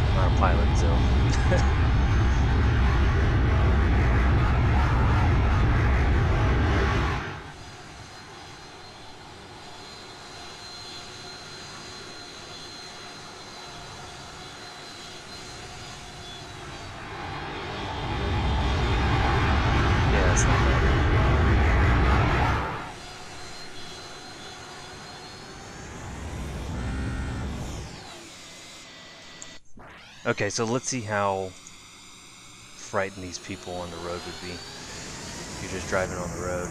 I'm not a pilot, so. Yeah, it's not bad. Okay, so let's see how frightened these people on the road would be. If you're just driving on the road.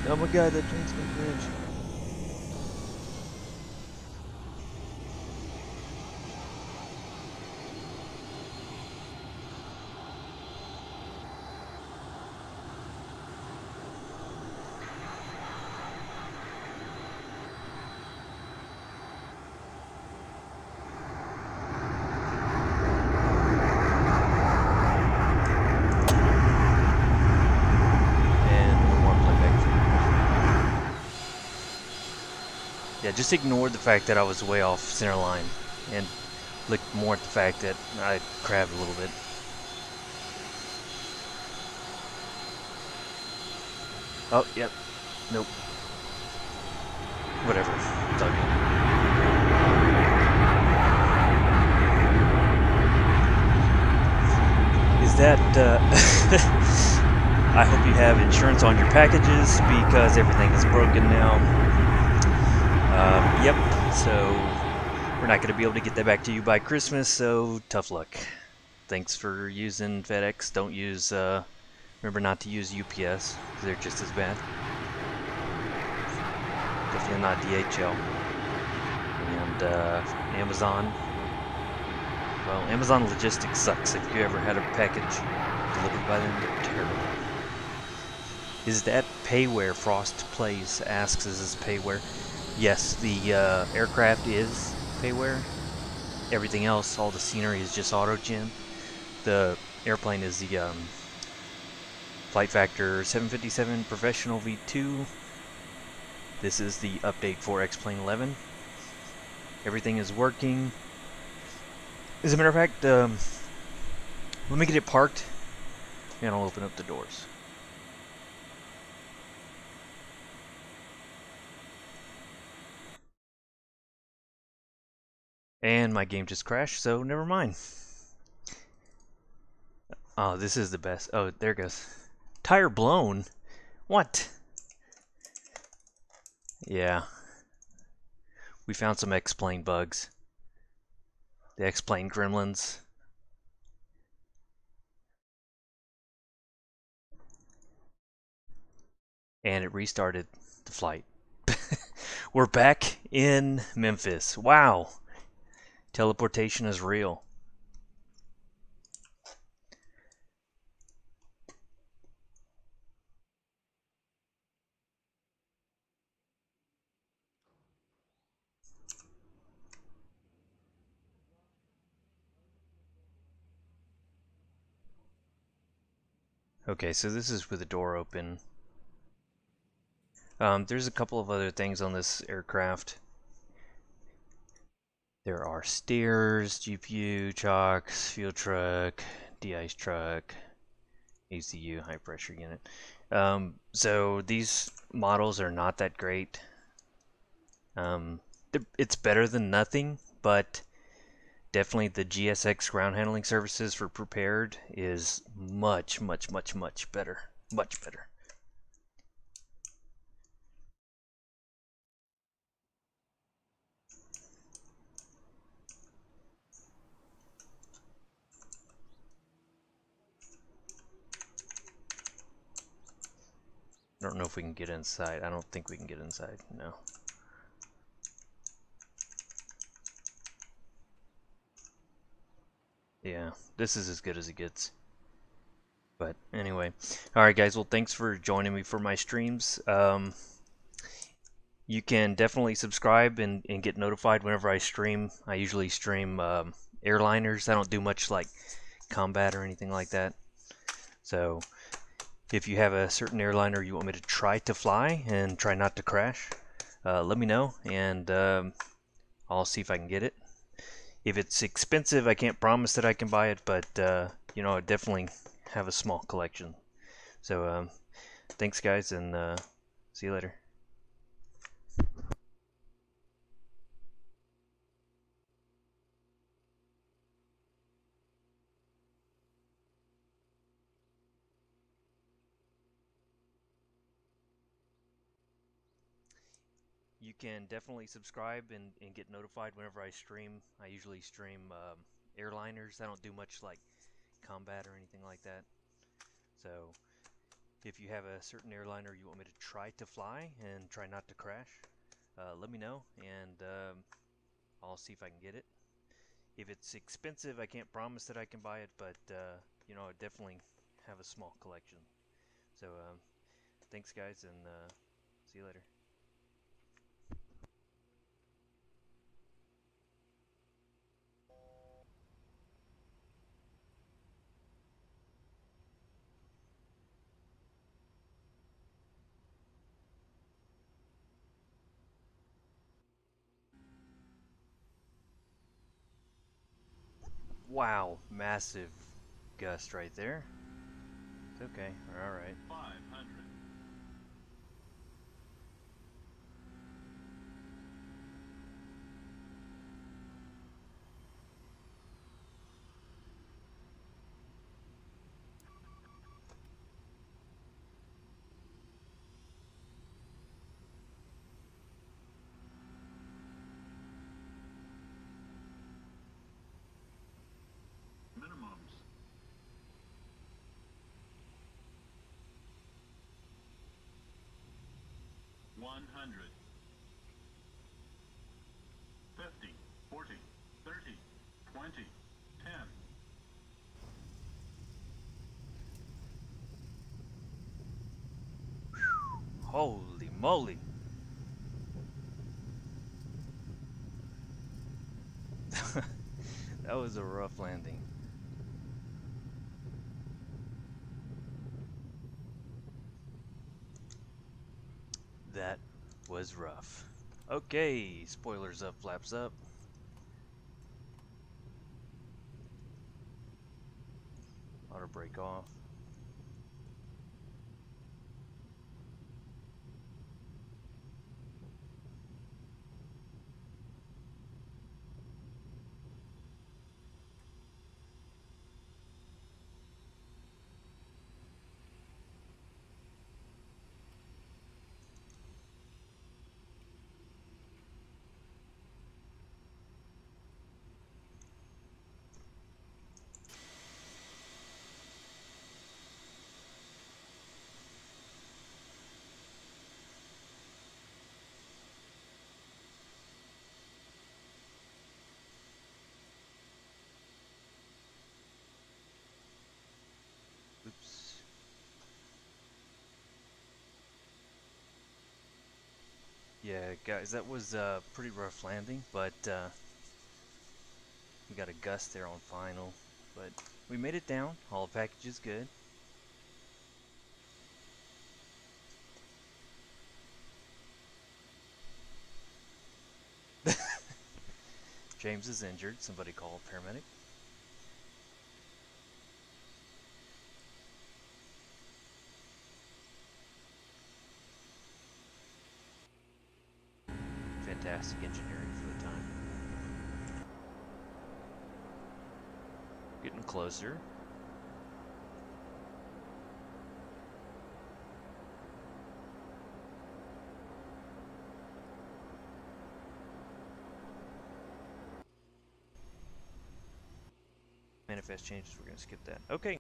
Oh my god, that train's been bridge. Yeah, just ignore the fact that I was way off center line and look more at the fact that I crabbed a little bit. Oh, yep. Nope. Whatever. It's all good. Is that, I hope you have insurance on your packages because everything is broken now. Yep, so we're not going to be able to get that back to you by Christmas, so tough luck. Thanks for using FedEx. Don't use, remember not to use UPS, because they're just as bad. Definitely not DHL. And Amazon. Well, Amazon logistics sucks. If you ever had a package delivered by them, they're terrible. Is that payware? Frost Plays asks, is this payware? Yes, the aircraft is payware. Everything else, all the scenery is just auto-gen. The airplane is the Flight Factor 757 Professional V2. This is the update for X-Plane 11. Everything is working. As a matter of fact, let me get it parked and I'll open up the doors. And my game just crashed, so never mind. Oh, this is the best. Oh, there it goes. Tire blown? What? Yeah. We found some X-Plane bugs. The X-Plane gremlins. And it restarted the flight. We're back in Memphis. Wow. Teleportation is real. Okay, so this is with the door open. There's a couple of other things on this aircraft. There are steers, GPU, chocks, fuel truck, de-ice truck, ACU, high pressure unit. So these models are not that great. It's better than nothing, but definitely the GSX ground handling services for prepared is much, much, much, much better. Much better. I don't know if we can get inside. I don't think we can get inside. No. Yeah, this is as good as it gets. But anyway, alright guys, well thanks for joining me for my streams. You can definitely subscribe and get notified whenever I stream. I usually stream airliners. I don't do much like combat or anything like that. So if you have a certain airliner you want me to try to fly and try not to crash, let me know and I'll see if I can get it. If it's expensive, I can't promise that I can buy it, but you know, I definitely have a small collection. So thanks guys, and see you later. You can definitely subscribe and get notified whenever I stream. I usually stream airliners. I don't do much like combat or anything like that. So if you have a certain airliner you want me to try to fly and try not to crash, let me know and I'll see if I can get it. If it's expensive, I can't promise that I can buy it, but you know, I definitely have a small collection. So thanks guys, and see you later. Wow, massive gust right there. It's okay, alright. 500. Minimums. 100. 50, 40, 30, 20, 10. Holy moly! That was a rough landing. That was rough. Okay, spoilers up, flaps up. Auto brake off. Oops. Yeah, guys, that was a pretty rough landing, but we got a gust there on final. But we made it down. All the package is good. James is injured. Somebody call a paramedic. Fantastic engineering for the time. Getting closer. Manifest changes, we're going to skip that. Okay.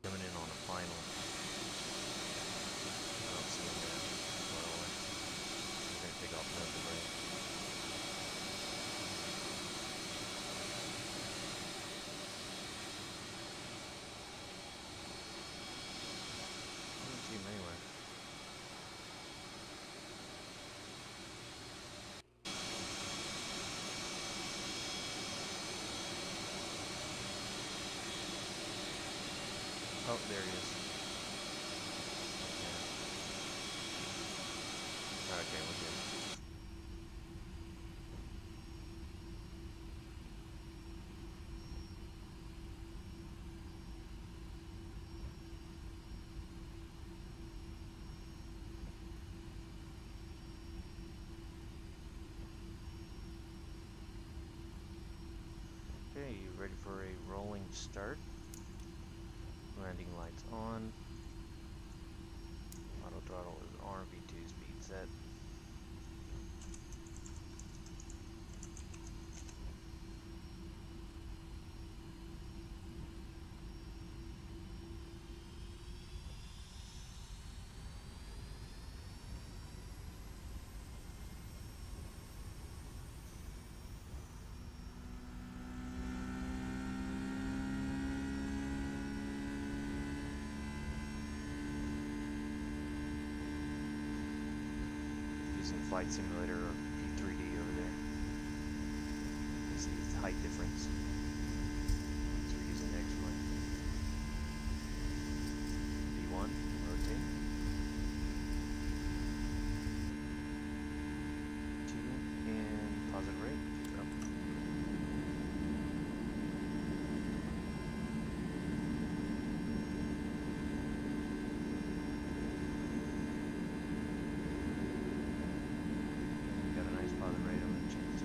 Coming in on a final. I don't see him there. Well, we're going to take off another brake. I don't see him anywhere. Oh, there he is. Okay. Okay, we're good. Okay, you ready for a rolling start? Landing lights on. Auto throttle is RV2 speed set. Using Flight Simulator or P3D over there. You see the height difference. So we're using X1. V1, rotate. 2, and positive rate. Up. Got a nice positive rate on the chance.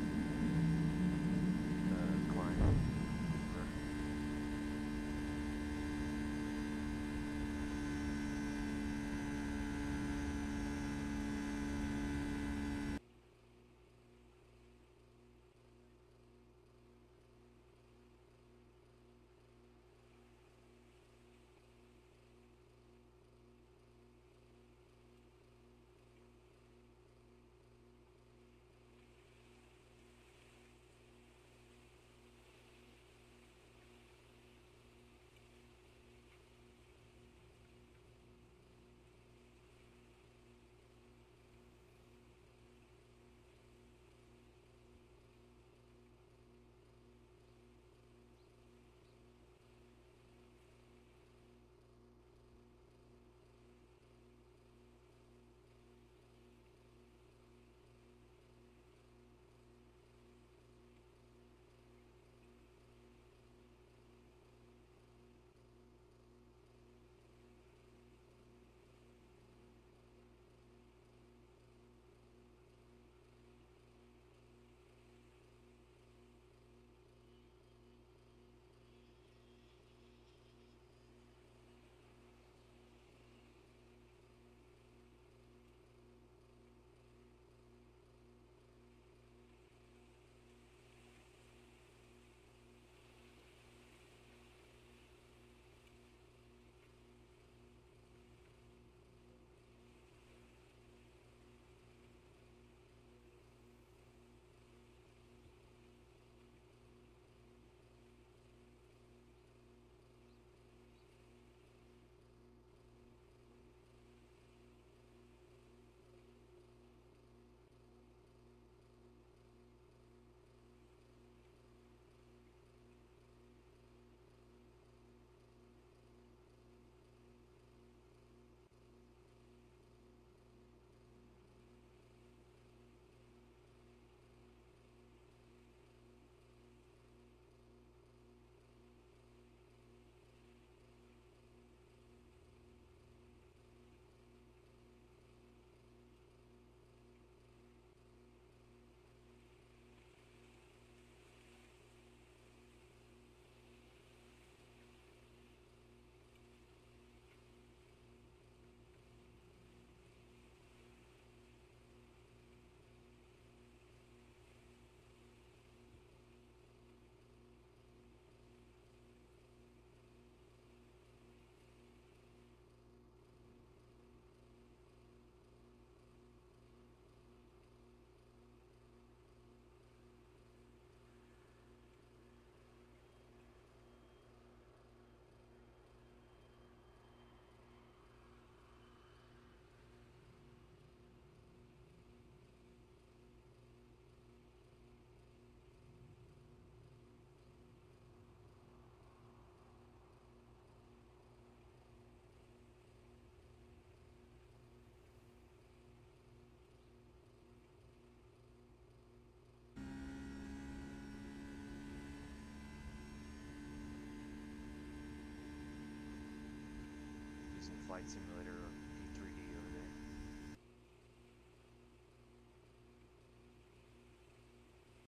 using Flight Simulator or